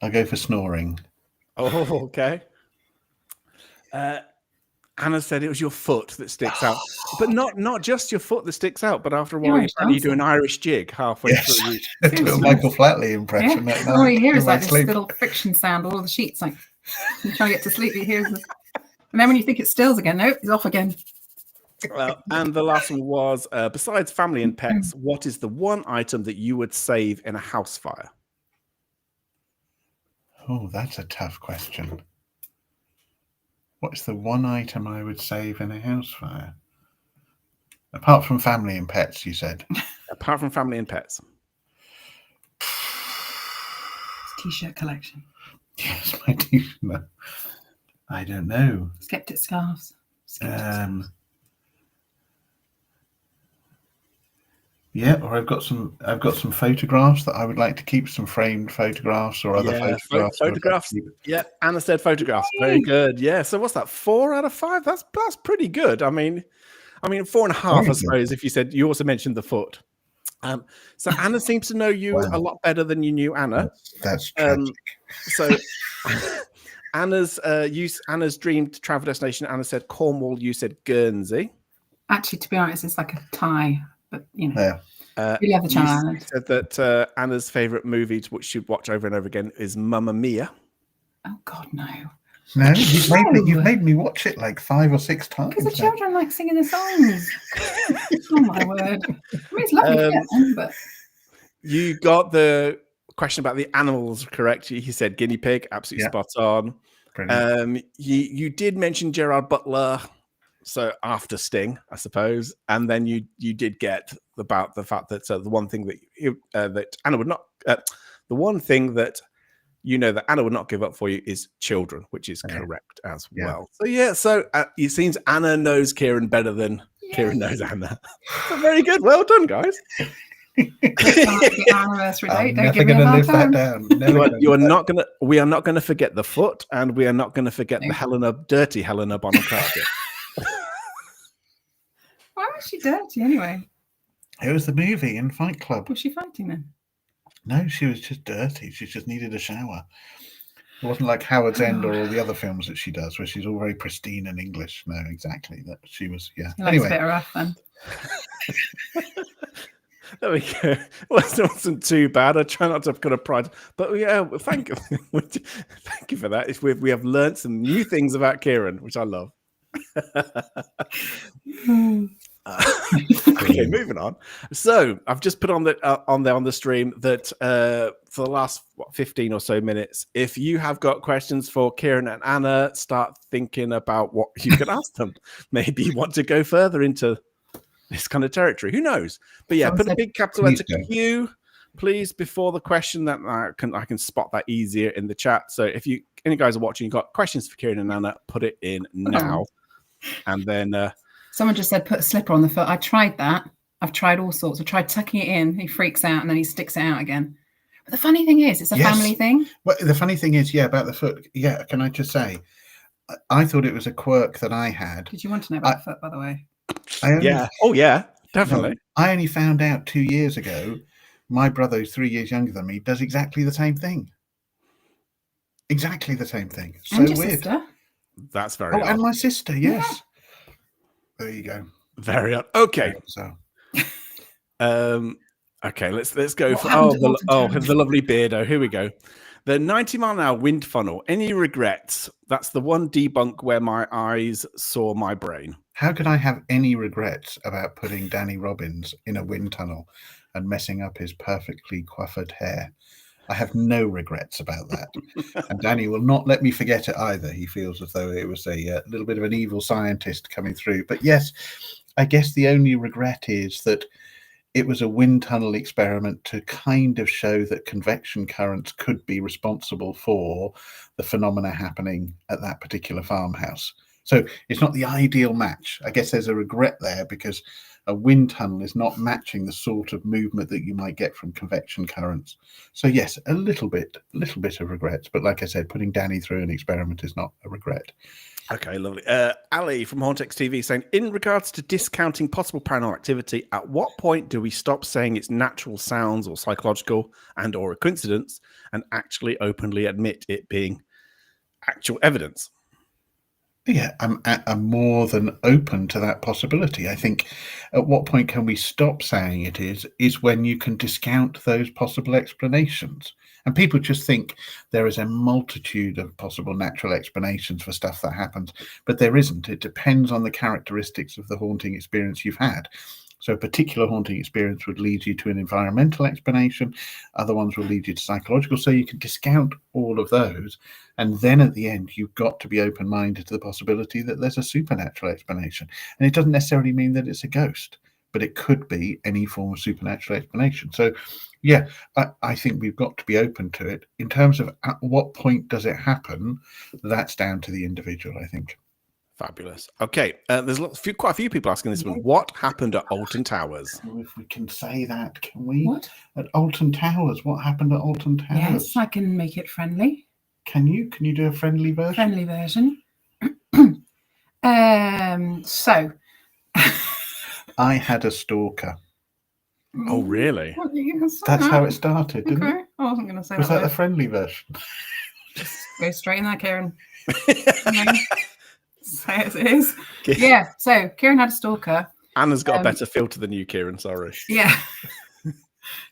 I go for snoring. Oh, okay. Anna said it was your foot that sticks out, but not just your foot that sticks out. But after a while, you do an Irish jig halfway through. I do a Michael Flatley impression. Yeah. All you hear is like this little friction sound. All the sheets, like you're trying to get to sleep. You hear this, and then when you think it stills again, nope, it's off again. Well, and the last one was, besides family and pets, what is the one item that you would save in a house fire? Oh, that's a tough question. What's the one item I would save in a house fire? Apart from family and pets, you said. Apart from family and pets. T-shirt collection. Yes, my t-shirt. No. I don't know. Skeptic scarves. Yeah, or I've got some photographs that I would like to keep, some framed photographs or other photographs. Photographs. Yeah, Anna said photographs. Very good. Yeah. So what's that? 4 out of 5? That's pretty good. I mean 4.5, I suppose, if you said you also mentioned the foot. So Anna seems to know you a lot better than you knew Anna. That's tragic. So Anna's dreamed travel destination. Anna said Cornwall. You said Guernsey. Actually, to be honest, it's like a tie. But you know, we love the Channel Island. Said that Anna's favorite movie, which she'd watch over and over again, is Mamma Mia. Oh God, no! No, you've made me watch it like 5 or 6 times. Because the children like singing the songs. Oh my word! I mean, it's lovely, but you got the question about the animals correct. He said guinea pig, absolutely Yeah. spot on. Brilliant. You did mention Gerard Butler, so after Sting, I suppose, and then you did get about the fact that the one thing that Anna would not, the one thing that that Anna would not give up for you is children, which is correct as well. So it seems Anna knows Ciaran better than Ciaran knows Anna. So very good, well done, guys. Anniversary date. I'm Don't never give me going a to hard live that time. down. We are not going to forget the foot, and we are not going to forget the dirty Helena Bonham Carter. Why was she dirty anyway? It was the movie in Fight Club. Was she fighting then? No, she was just dirty. She just needed a shower. It wasn't like Howard's End or all the other films that she does, where she's all very pristine and English. No, exactly. That she was. Yeah. Anyway, a bit rough then. There we go. Well, it wasn't too bad. I try not to have got a pride, but thank you, thank you for that. We have learned some new things about Ciaran, which I love. Okay, moving on. So I've just put on there on the stream that for the last 15 or so minutes, if you have got questions for Ciaran and Anna, start thinking about what you could ask them. Maybe you want to go further into this kind of territory. Who knows? But yeah, put a big capital letter Q, please, before the question, that I can spot that easier in the chat. So if any guys are watching, you've got questions for Ciaran and Anna, put it in now. And then someone just said put a slipper on the foot. I tried that. I've tried all sorts. I tried tucking it in. He freaks out and then he sticks it out again. But the funny thing is, it's a family thing. Well, the funny thing is, about the foot. Yeah, can I just say, I thought it was a quirk that I had. Did you want to know about the foot, by the way? Definitely. No, I only found out 2 years ago. My brother, who's 3 years younger than me, does exactly the same thing. Exactly the same thing. So and your weird. Sister? That's very odd. And my sister, yes. Yeah. There you go. Very odd. Okay. Okay, let's go for the lovely beardo. Here we go. The 90-mile-an-hour wind funnel. Any regrets? That's the one debunk where my eyes saw my brain. How could I have any regrets about putting Danny Robbins in a wind tunnel and messing up his perfectly coiffed hair? I have no regrets about that. And Danny will not let me forget it either. He feels as though it was a little bit of an evil scientist coming through. But yes, I guess the only regret is that it was a wind tunnel experiment to kind of show that convection currents could be responsible for the phenomena happening at that particular farmhouse. So it's not the ideal match. I guess there's a regret there because a wind tunnel is not matching the sort of movement that you might get from convection currents. So yes, a little bit of regrets. But like I said, putting Danny through an experiment is not a regret. Okay, lovely. Ali from Hauntex TV saying, in regards to discounting possible paranormal activity, at what point do we stop saying it's natural sounds or psychological and or a coincidence and actually openly admit it being actual evidence? Yeah, I'm more than open to that possibility. I think at what point can we stop saying it is when you can discount those possible explanations. And people just think there is a multitude of possible natural explanations for stuff that happens, but there isn't. It depends on the characteristics of the haunting experience you've had. So a particular haunting experience would lead you to an environmental explanation. Other ones will lead you to psychological. So you can discount all of those. And then at the end, you've got to be open-minded to the possibility that there's a supernatural explanation. And it doesn't necessarily mean that it's a ghost, but it could be any form of supernatural explanation. So yeah, I think we've got to be open to it. In terms of at what point does it happen, that's down to the individual, I think. Fabulous. Okay, there's quite a few people asking this one. What happened at Alton Towers? Oh, if we can say that, can we? What? At Alton Towers. What happened at Alton Towers? Yes, I can make it friendly. Can you? Can you do a friendly version? Friendly version. So. I had a stalker. Oh, really? That's how it started, didn't it? I wasn't going to say Was that word. the friendly version? Just go straight in there, Ciaran. Say it as it is. Yeah, so Ciaran had a stalker. Anna's got a better filter than you, Ciaran, sorry. Yeah.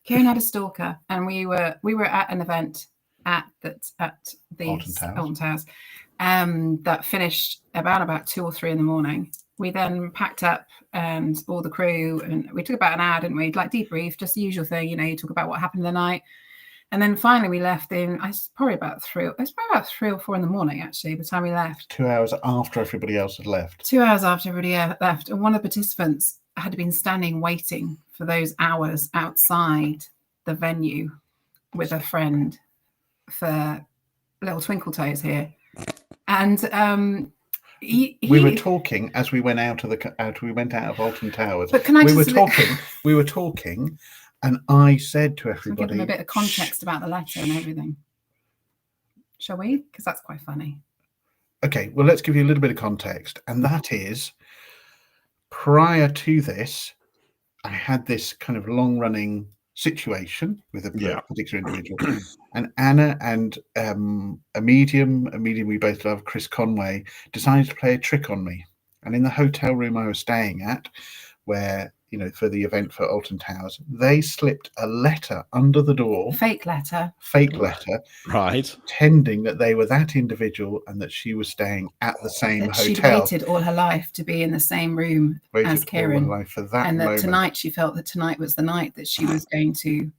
Ciaran had a stalker, and we were at an event at the Alton Towers that finished about 2 or 3 in the morning. We then packed up and all the crew, and we took about an hour, didn't we? Like debrief, just the usual thing, you talk about what happened in the night. And then finally we left it's probably about 3 or 4 in the morning, actually, by the time we left. 2 hours after everybody else had left. 2 hours after everybody left. And one of the participants had been standing waiting for those hours outside the venue with a friend for little twinkle toes here. And we were talking as we went out of Alton Towers. But can I we were talking, and I said to everybody, I'll give them a bit of context about the letter and everything. Shall we? Because that's quite funny. Okay, well, let's give you a little bit of context. And that is, prior to this, I had this kind of long-running situation with a particular individual. And Anna and a medium we both love, Chris Conway, decided to play a trick on me. And in the hotel room I was staying at, where, for the event for Alton Towers, they slipped a letter under the door. Fake letter. Right. Pretending that they were that individual and that she was staying at the same hotel. She'd waited all her life to be in the same room as Ciaran. And that tonight, she felt that tonight was the night that she was going to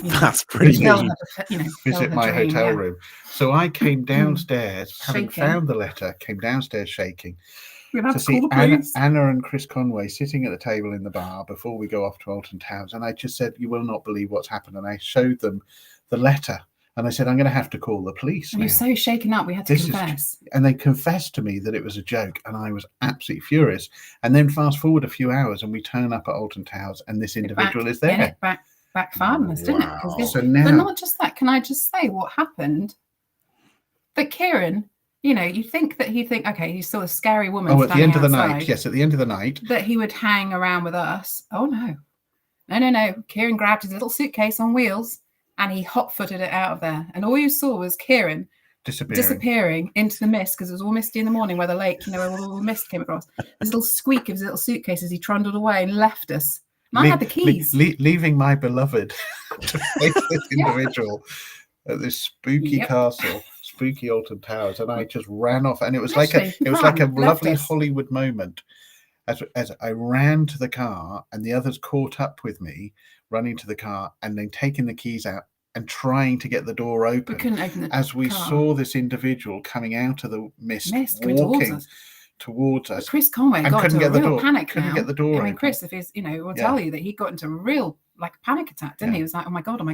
that's pretty neat. Visit my hotel room. So I came downstairs, having found the letter, came downstairs shaking. To see Anna and Chris Conway sitting at the table in the bar before we go off to Alton Towers. And I just said, you will not believe what's happened. And I showed them the letter. And I said, I'm going to have to call the police. And you're so shaken up, we had to confess. And they confessed to me that it was a joke. And I was absolutely furious. And then fast forward a few hours and we turn up at Alton Towers and this individual is there. Yeah, backfired on us, didn't it? So now, but not just that. Can I just say what happened? That Ciaran, you think that okay, he's still a scary woman. Oh, at the end of the night. Yes, at the end of the night. That he would hang around with us. Oh, no. No. Ciaran grabbed his little suitcase on wheels and he hot-footed it out of there. And all you saw was Ciaran disappearing into the mist, because it was all misty in the morning where the lake, where all the mist came across. This little squeak of his little suitcase as he trundled away and left us. And I had the keys. Leaving my beloved to face this individual at this spooky castle, spooky Alton Towers, and I just ran off. And it was like a lovely Hollywood moment as I ran to the car, and the others caught up with me, running to the car, and then taking the keys out and trying to get the door open. We couldn't open the as we car. Saw this individual coming out of the mist walking towards us. But Chris Conway got into a real panic. Couldn't get the door open. Chris, if he's, will tell you that he got into a real panic attack, didn't he? He was like, oh my God. And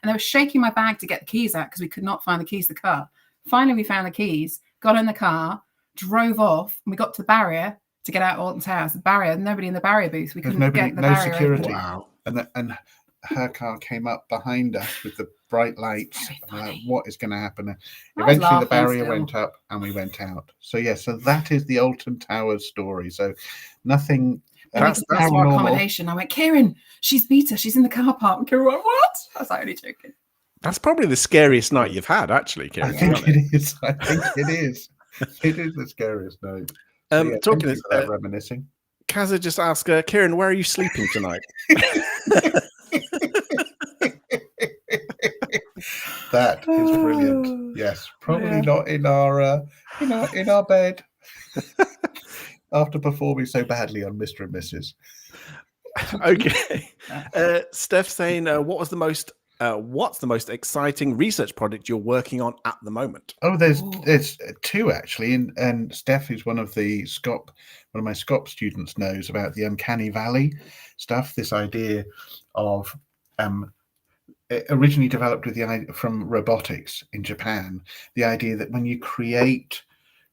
they were shaking my bag to get the keys out because we could not find the keys to the car. Finally, we found the keys, got in the car, drove off, and we got to the barrier to get out of Alton Towers. The barrier, nobody in the barrier booth. We couldn't get the barrier security. Open. Wow. And her car came up behind us with the bright lights. What is going to happen? Eventually, the barrier went up and we went out. So so that is the Alton Towers story. So nothing. That's more accommodation. I went, Ciaran, she's beat her. She's in the car park. And Ciaran went, what? I was only joking. That's probably the scariest night you've had, actually, Ciaran. I think it is. It is the scariest night. Talking about reminiscing. Kazza just asked, Ciaran, where are you sleeping tonight? That is brilliant. Yes, probably not in our in our bed after performing so badly on Mr. and Mrs. Okay. Steph saying, what's the most exciting research project you're working on at the moment? Oh, there's two actually, and Steph, who's one of my SCOP students, knows about the Uncanny Valley stuff. This idea of originally developed from robotics in Japan, the idea that when you create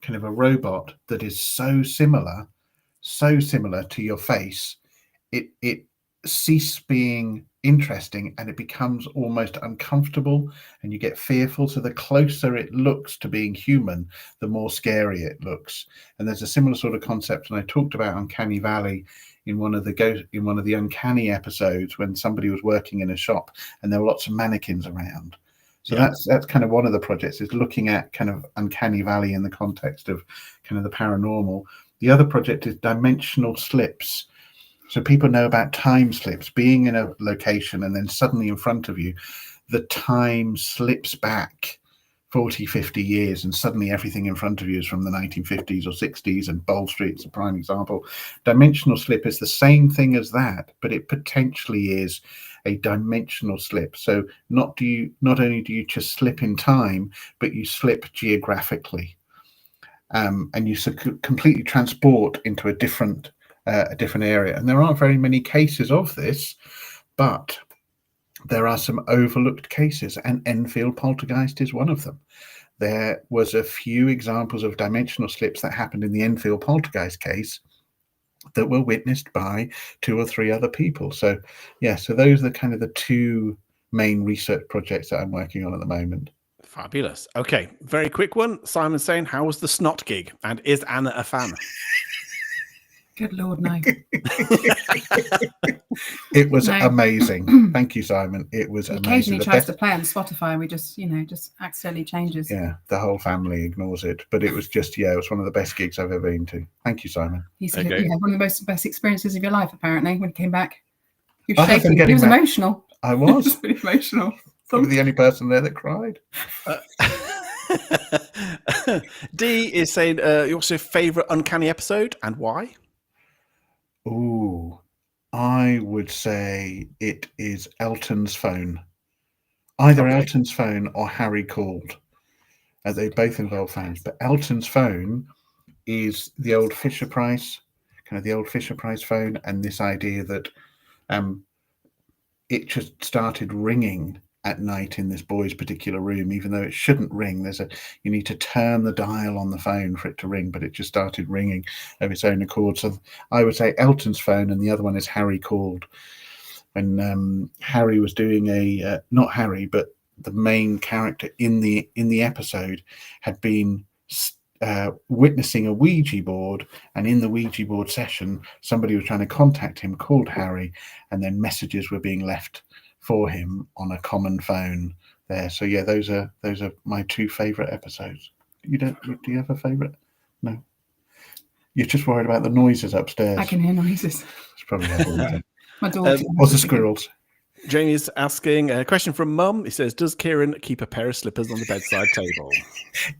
kind of a robot that is so similar to your face, it ceases being interesting and it becomes almost uncomfortable and you get fearful. So the closer it looks to being human, the more scary it looks. And there's a similar sort of concept, and I talked about Uncanny Valley in one of the Uncanny episodes, when somebody was working in a shop and there were lots of mannequins around. So that's kind of one of the projects, is looking at kind of Uncanny Valley in the context of kind of the paranormal. The other project is dimensional slips. So people know about time slips, being in a location and then suddenly in front of you, the time slips back 40, 50 years, and suddenly everything in front of you is from the 1950s or 60s, and Bold Street's a prime example. Dimensional slip is the same thing as that, but it potentially is a dimensional slip. So not only do you just slip in time, but you slip geographically, and you completely transport into a different area. And there aren't very many cases of this, but there are some overlooked cases, and Enfield poltergeist is one of them. There was a few examples of dimensional slips that happened in the Enfield poltergeist case that were witnessed by 2 or 3 other people. So yeah, so those are kind of the 2 main research projects that I'm working on at the moment. Fabulous. Okay, very quick one. Simon saying, how was the snot gig? And is Anna a fan? Good Lord, no. It was amazing. Thank you, Simon. It was amazing. Occasionally tries to play on Spotify and we just accidentally changes. Yeah, the whole family ignores it. But it was just, it was one of the best gigs I've ever been to. Thank you, Simon. He said you had one of the best experiences of your life, apparently, when he came back. He was shaking. He was emotional. I was. Just really emotional. Probably the only person there that cried. D is saying, what's your favourite Uncanny episode and why? Ooh, I would say it is Elton's phone. Either Elton's phone or Harry Called. They both involve phones. But Elton's phone is the old Fisher-Price, kind of the old Fisher-Price phone, and this idea that it just started ringing at night in this boy's particular room, even though it shouldn't ring. You need to turn the dial on the phone for it to ring, but it just started ringing of its own accord. So I would say Elton's phone, and the other one is Harry Called. When Harry was doing not Harry, but the main character in the episode had been witnessing a Ouija board, and in the Ouija board session, somebody was trying to contact him, called Harry, and then messages were being left for him on a common phone there. So yeah, those are my 2 favorite episodes. Do you have a favorite? No, you're just worried about the noises upstairs. I can hear noises. It's probably my daughter. Or the squirrels. Jamie's asking a question from Mum. He says, does Ciaran keep a pair of slippers on the bedside table?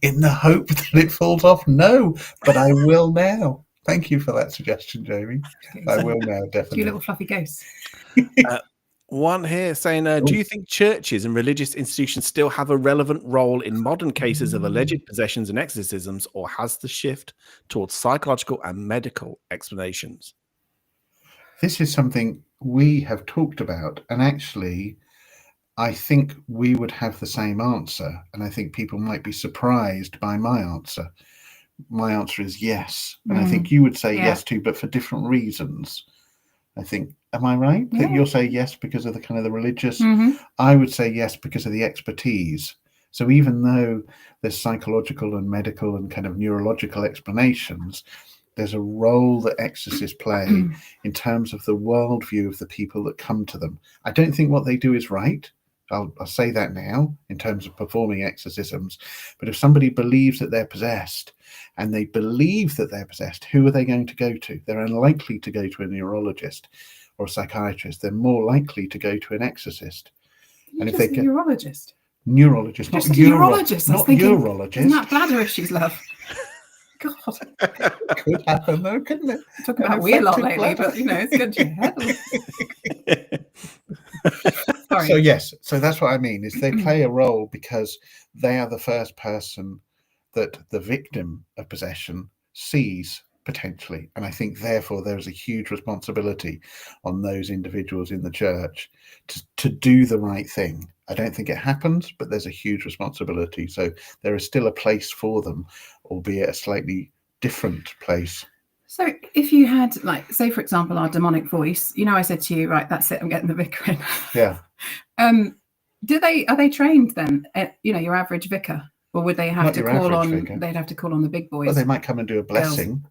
In the hope that it falls off? No, but I will now. Thank you for that suggestion, Jamie. I will now, definitely. 2 little fluffy ghosts. One here saying, do you think churches and religious institutions still have a relevant role in modern cases of alleged possessions and exorcisms, or has the shift towards psychological and medical explanations? This is something we have talked about, and actually I think we would have the same answer, and I think people might be surprised by my answer. My answer is yes, and I think you would say yes too, but for different reasons. I think, am I right? Yeah. That you'll say yes because of the kind of the religious. I would say yes because of the expertise. So even though there's psychological and medical and kind of neurological explanations, there's a role that exorcists play in terms of the worldview of the people that come to them. I don't think what they do is right. I'll say that now in terms of performing exorcisms. But if somebody believes that they're possessed, and they believe that they're possessed, who are they going to go to? They're unlikely to go to a neurologist or a psychiatrist. They're more likely to go to an exorcist. And if they get neurologist, not urologist. Not urologist. Isn't that bladder issues, love? God, could happen though, couldn't it? Talk about we a lot lately, but it's good to head. Sorry. So yes, so that's what I mean. Is they play a role because they are the first person that the victim of possession sees potentially, and I think therefore there is a huge responsibility on those individuals in the church to do the right thing. I don't think it happens, but there's a huge responsibility. So there is still a place for them, albeit a slightly different place. So if you had, say for example, our demonic voice, I said to you, right, that's it, I'm getting the vicar in. Yeah. Are they trained then? Your average vicar, or would they have to call on? Vicar. They'd have to call on the big boys. Well, they might come and do a blessing.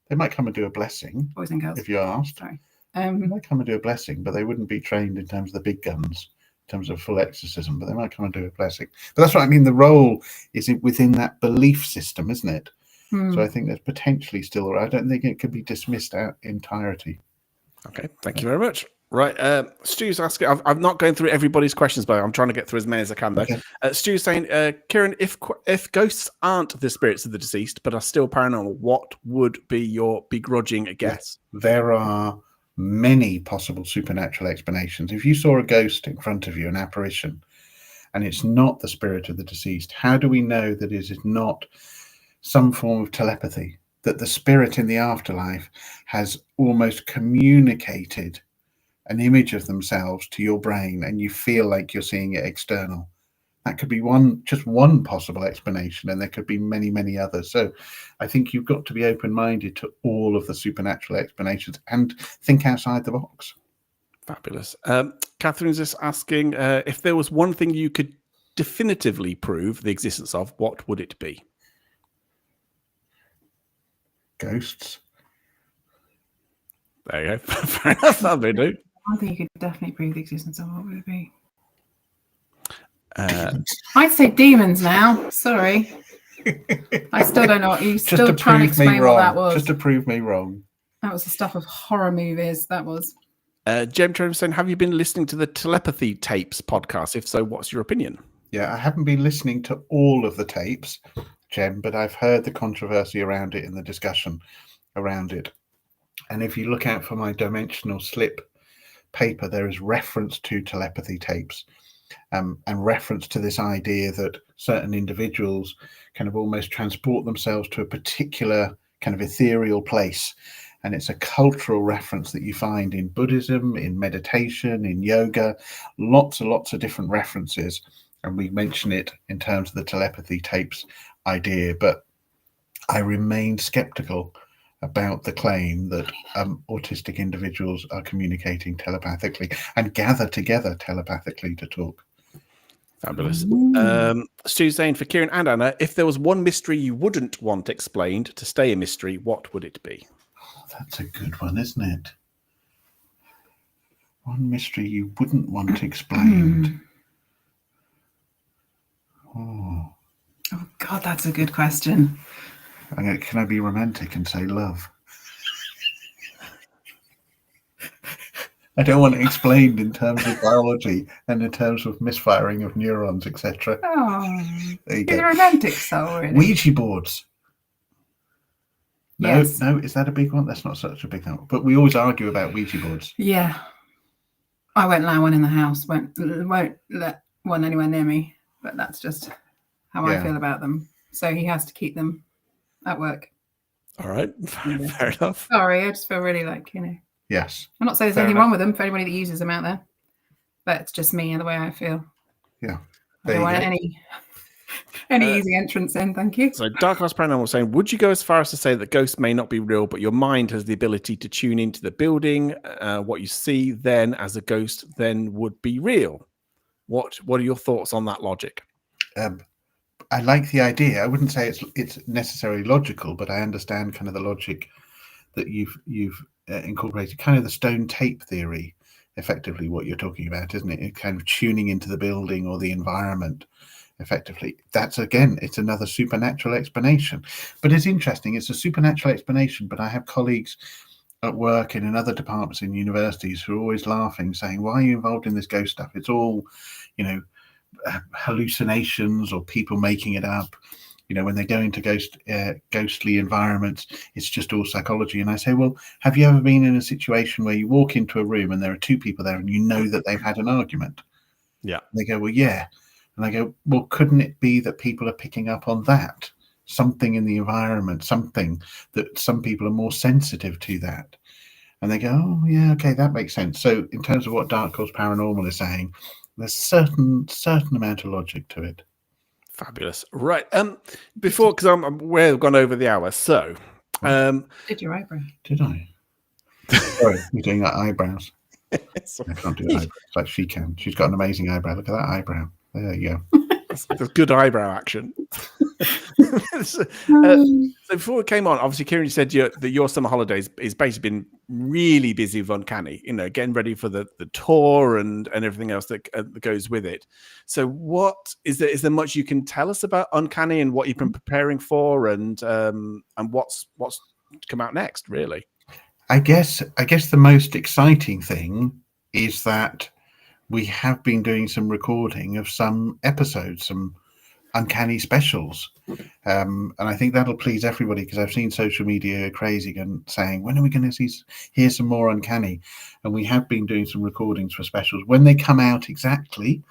They might come and do a blessing. Boys and girls. If you asked. Sorry. They might come and do a blessing, but they wouldn't be trained in terms of the big guns, in terms of full exorcism, but they might come and do a blessing. But that's what I mean. The role is within that belief system, isn't it? So I think there's potentially still, I don't think it could be dismissed out entirety. Okay, thank you very much. Right, Stu's asking, I'm not going through everybody's questions, but I'm trying to get through as many as I can, though. Okay. Stu's saying, Ciaran, if ghosts aren't the spirits of the deceased, but are still paranormal, what would be your begrudging guess? There are many possible supernatural explanations. If you saw a ghost in front of you, an apparition, and it's not the spirit of the deceased, how do we know that it is not some form of telepathy, that the spirit in the afterlife has almost communicated an image of themselves to your brain and you feel like you're seeing it external? That could be just one possible explanation, and there could be many, many others. So I think you've got to be open-minded to all of the supernatural explanations and think outside the box. Fabulous. Catherine's just asking if there was one thing you could definitively prove the existence of, what would it be? Ghosts. There you go. Fair enough. That'll be do. One thing you could definitely prove the existence of, what would it be? I'd say demons now. Sorry. I still don't know. You still trying to explain what that was. Just to prove me wrong. That was the stuff of horror movies. That was. Jem saying, have you been listening to the Telepathy Tapes podcast? If so, what's your opinion? Yeah, I haven't been listening to all of the tapes, Jem, but I've heard the controversy around it and the discussion around it. And if you look out for my dimensional slip paper, there is reference to telepathy tapes. And reference to this idea that certain individuals kind of almost transport themselves to a particular kind of ethereal place. And it's a cultural reference that you find in Buddhism, in meditation, in yoga, lots and lots of different references. And we mention it in terms of the telepathy tapes idea. But I remain skeptical about the claim that autistic individuals are communicating telepathically and gather together telepathically to talk. Fabulous. Stu's saying, for Ciaran and Anna, if there was one mystery you wouldn't want explained to stay a mystery, what would it be? Oh, that's a good one, isn't it? One mystery you wouldn't want explained. Oh God, that's a good question. Can I be romantic and say love? I don't want it explained in terms of biology and in terms of misfiring of neurons, etc. Oh, there you you're go. a romantic soul, really. Ouija boards. No, Yes. no, is that a big one? That's not such a big one. But we always argue about Ouija boards. Yeah. I won't allow one in the house. Won't let one anywhere near me. But that's just how I feel about them. So he has to keep them at work. All right. Fair enough. Sorry, I just feel really Yes. I'm not saying there's anything wrong with them for anybody that uses them out there. But it's just me and the way I feel. Yeah. I don't want any easy entrance in, thank you. So Dark Horse Paranormal was saying, would you go as far as to say that ghosts may not be real, but your mind has the ability to tune into the building? What you see then as a ghost then would be real. What are your thoughts on that logic? I like the idea. I wouldn't say it's necessarily logical, but I understand kind of the logic that you've incorporated, kind of the stone tape theory, effectively what you're talking about, isn't it? Kind of tuning into the building or the environment effectively. That's, again, it's another supernatural explanation. But it's interesting, it's a supernatural explanation, but I have colleagues at work and in other departments in universities who are always laughing, saying, why are you involved in this ghost stuff? It's all, hallucinations or people making it up. When they go into ghostly environments, it's just all psychology. And I say, well, have you ever been in a situation where you walk into a room and there are two people there and you know that they've had an argument? Yeah. And they go, well, yeah. And I go, well, couldn't it be that people are picking up on that? Something in the environment, something that some people are more sensitive to that. And they go, oh, yeah, okay, that makes sense. So in terms of what Dark Horse Paranormal is saying, there's certain amount of logic to it. Fabulous. Right. Before, because I'm aware we've gone over the hour. So, Did your eyebrow? Did I? Sorry, you're doing that eyebrows. I can't do eyebrows like she can. She's got an amazing eyebrow. Look at that eyebrow. There you go. That's good eyebrow action. So before we came on, obviously, Ciaran, you said that your summer holidays is basically been really busy with Uncanny, getting ready for the tour and everything else that goes with it. So what is there much you can tell us about Uncanny and what you've been preparing for and what's come out next, really? I guess the most exciting thing is that we have been doing some recording of some episodes, some Uncanny specials. And I think that'll please everybody, because I've seen social media crazy and saying, when are we going to hear some more Uncanny? And we have been doing some recordings for specials. When they come out exactly,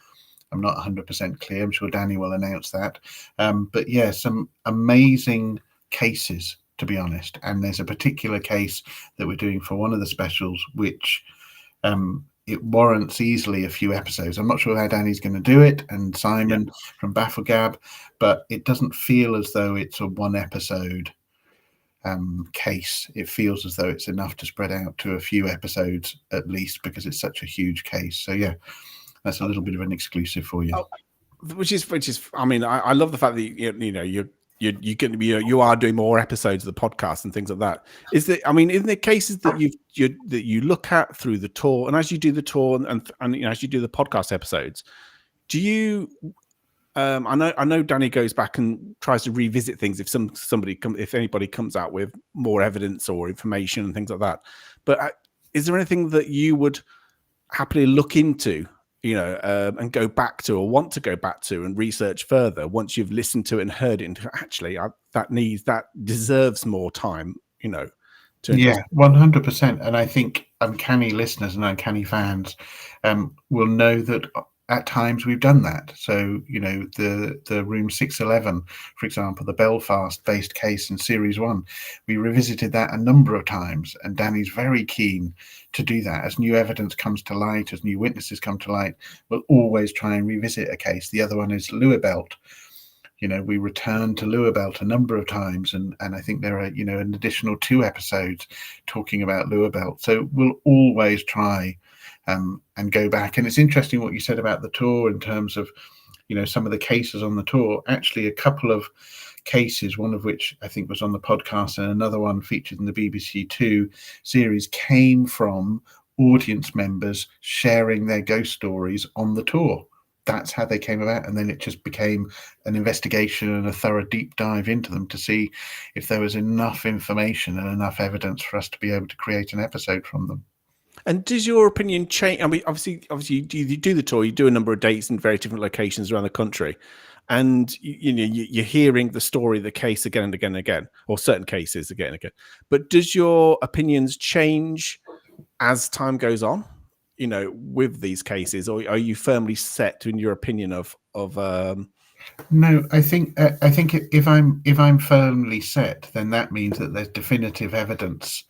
I'm not 100% clear. I'm sure Danny will announce that. But yeah, some amazing cases, to be honest. And there's a particular case that we're doing for one of the specials, which it warrants easily a few episodes. I'm not sure how Danny's going to do it, and Simon from Bafflegab, but it doesn't feel as though it's a one episode case. It feels as though it's enough to spread out to a few episodes at least, because it's such a huge case. So yeah, that's a little bit of an exclusive for you. Which is. I mean, I love the fact that you are doing more episodes of the podcast and things like that. Is there? I mean, in the cases that you look at through the tour, and as you do the tour and as you do the podcast episodes, do you? I know Danny goes back and tries to revisit things if if anybody comes out with more evidence or information and things like that. But is there anything that you would happily look into? And go back to, or want to go back to and research further once you've listened to it and heard it, and actually that deserves more time, to 100%. And I think Uncanny listeners and Uncanny fans will know that at times we've done that. So, the Room 611, for example, the Belfast-based case in Series 1, we revisited that a number of times, and Danny's very keen to do that. As new evidence comes to light, as new witnesses come to light, we'll always try and revisit a case. The other one is Lewibelt. We returned to Lewibelt a number of times, and I think there are, an additional 2 episodes talking about Lewibelt. So we'll always try and go back. And it's interesting what you said about the tour in terms of, some of the cases on the tour. Actually, a couple of cases, one of which I think was on the podcast and another one featured in the BBC Two series, came from audience members sharing their ghost stories on the tour. That's how they came about. And then it just became an investigation and a thorough deep dive into them to see if there was enough information and enough evidence for us to be able to create an episode from them. And does your opinion change? I mean, obviously, you do the tour, you do a number of dates in very different locations around the country, and you're hearing the story, the case again and again and again, or certain cases again and again. But does your opinions change as time goes on? With these cases, or are you firmly set in your opinion of? No, I think if I'm firmly set, then that means that there's definitive evidence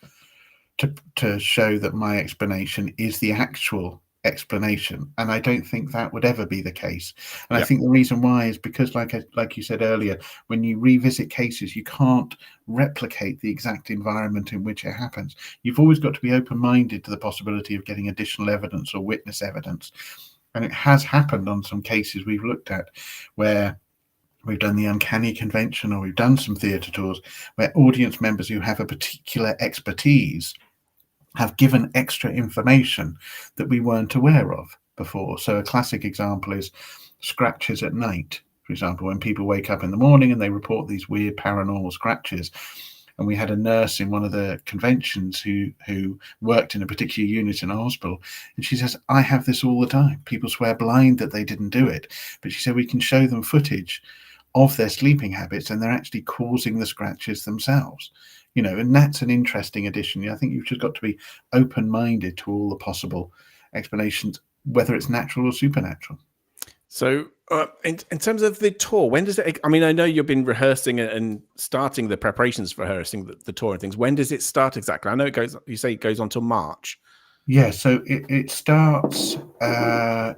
to show that my explanation is the actual explanation, and I don't think that would ever be the case. And I think the reason why is because, like you said earlier, when you revisit cases, you can't replicate the exact environment in which it happens. You've always got to be open-minded to the possibility of getting additional evidence or witness evidence. And it has happened on some cases we've looked at where we've done the Uncanny convention, or we've done some theatre tours where audience members who have a particular expertise have given extra information that we weren't aware of before. So a classic example is scratches at night. For example, when people wake up in the morning and they report these weird paranormal scratches. And we had a nurse in one of the conventions who worked in a particular unit in a hospital. And she says, I have this all the time. People swear blind that they didn't do it. But she said, we can show them footage of their sleeping habits, and they're actually causing the scratches themselves. And that's an interesting addition. I think you've just got to be open-minded to all the possible explanations, whether it's natural or supernatural. So in terms of the tour, when does it, I mean, I know you've been rehearsing and starting the preparations for rehearsing the tour and things. When does it start exactly? I know you say it goes on till March. Yeah, so it starts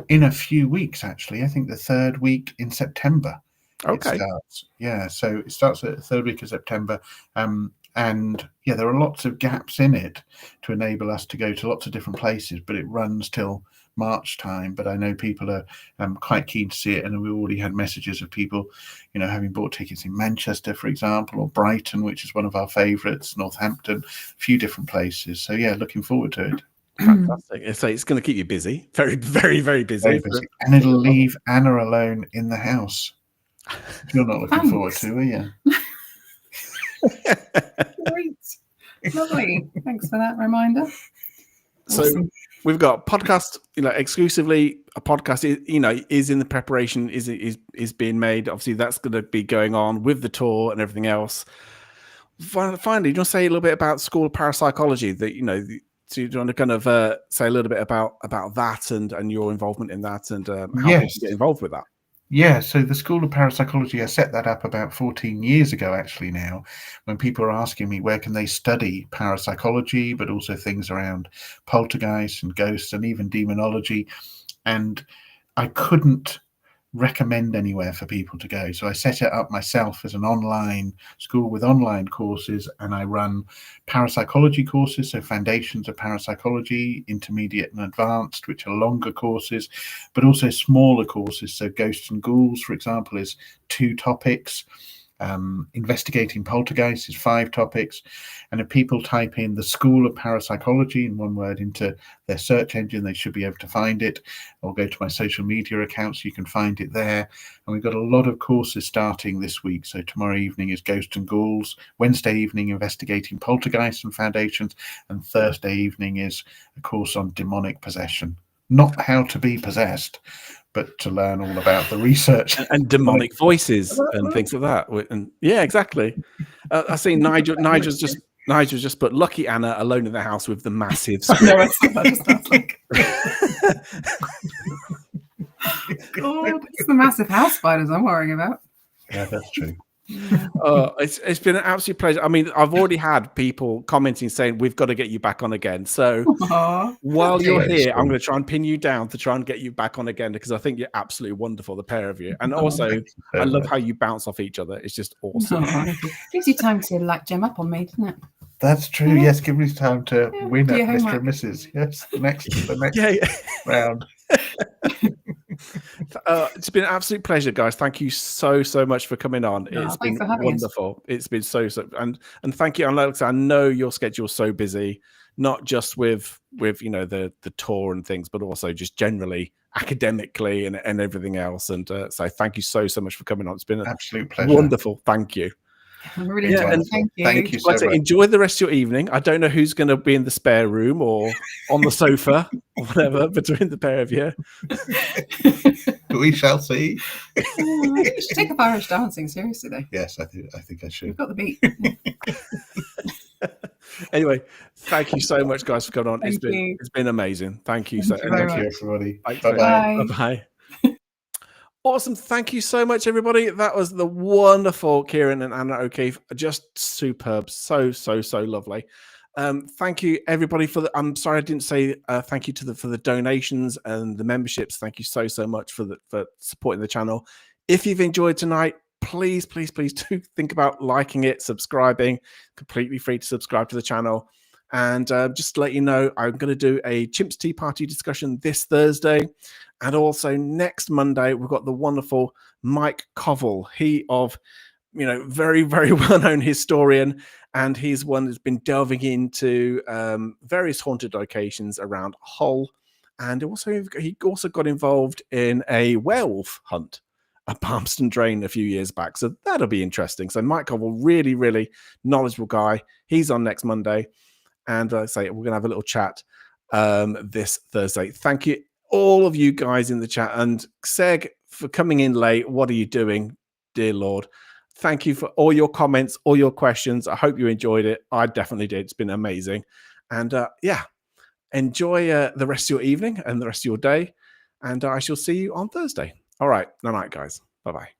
in a few weeks, actually. I think the 3rd week in September. Okay. It starts. Yeah, so it starts at the 3rd week of September. And yeah, there are lots of gaps in it to enable us to go to lots of different places, but it runs till March time. But I know people are quite keen to see it, and we already had messages of people, having bought tickets in Manchester, for example, or Brighton, which is one of our favourites, Northampton, a few different places. So yeah, looking forward to it. Fantastic. So it's going to keep you busy, very, very, very busy. Very busy. And it'll leave Anna alone in the house. You're not looking forward to, are you? Great. Lovely. Thanks for that reminder. So Awesome. we've got podcast, exclusively a podcast, is in the preparation, is being made. Obviously, that's going to be going on with the tour and everything else. Finally, do you want to say a little bit about School of Parapsychology? That do you want to kind of say a little bit about that and your involvement in that and how people get involved with that? Yeah, so the School of Parapsychology, I set that up about 14 years ago, actually, now, when people are asking me where can they study parapsychology, but also things around poltergeists and ghosts and even demonology. And I couldn't recommend anywhere for people to go. So I set it up myself as an online school with online courses, and I run parapsychology courses, so foundations of parapsychology, intermediate and advanced, which are longer courses, but also smaller courses. So ghosts and ghouls, for example, is 2 topics. Investigating poltergeists is 5 topics. And if people type in the School of Parapsychology in one word into their search engine, they should be able to find it, or go to my social media accounts. You can find it there. And we've got a lot of courses starting this week. So tomorrow evening is Ghosts and Ghouls, Wednesday evening investigating poltergeists and foundations, and Thursday evening is a course on demonic possession. Not how to be possessed, but to learn all about the research and demonic voices and things like that. And yeah, exactly. I see Nigel's just put lucky Anna alone in the house with the massive No, God, it's the massive house spiders I'm worrying about. Yeah, that's true. It's been an absolute pleasure. I mean, I've already had people commenting saying we've got to get you back on again. So while you're here, I'm going to try and pin you down to try and get you back on again, because I think you're absolutely wonderful, the pair of you. And also, I love how you bounce off each other. It's just awesome. Gives you time to gem up on me, doesn't it? That's true. Yes, give me time to win at Mr. and Mrs. Yes, the next round. It's been an absolute pleasure, guys. Thank you so much for coming on. It's been wonderful. It's been so and thank you. And like I said, I know your schedule's so busy, not just with the tour and things, but also just generally academically and everything else. And so thank you so much for coming on. It's been an absolute pleasure. Wonderful. Thank you. I'm really enjoying it. Thank you. Thank you so much. Enjoy the rest of your evening. I don't know who's going to be in the spare room or on the sofa or whatever between the pair of you. We shall see. You should take up Irish dancing seriously, though. Yes, I think I should. You've got the beat. Anyway, thank you so much, guys, for coming on. It's been amazing. Thank you. Thank you, everybody. Bye. Bye. Awesome. Thank you so much, everybody. That was the wonderful Ciaran and Anna O'Keeffe. Just superb. So lovely. Thank you, everybody, I'm sorry I didn't say thank you for the donations and the memberships. Thank you so much for supporting the channel. If you've enjoyed tonight, please do think about liking it, subscribing. Completely free to subscribe to the channel. And just to let you know, I'm going to do a Chimps Tea Party discussion this Thursday. And also next Monday, we've got the wonderful Mike Covell. He very, very well-known historian, and he's one that's been delving into various haunted locations around Hull. And he also got involved in a werewolf hunt at Palmerston Drain a few years back. So that'll be interesting. So Mike Covell, really, really knowledgeable guy. He's on next Monday. And we're going to have a little chat this Thursday. Thank you, all of you guys in the chat. And Seg, for coming in late. What are you doing, dear Lord? Thank you for all your comments, all your questions. I hope you enjoyed it. I definitely did. It's been amazing. And enjoy the rest of your evening and the rest of your day. And I shall see you on Thursday. All right. Night, guys. Bye-bye.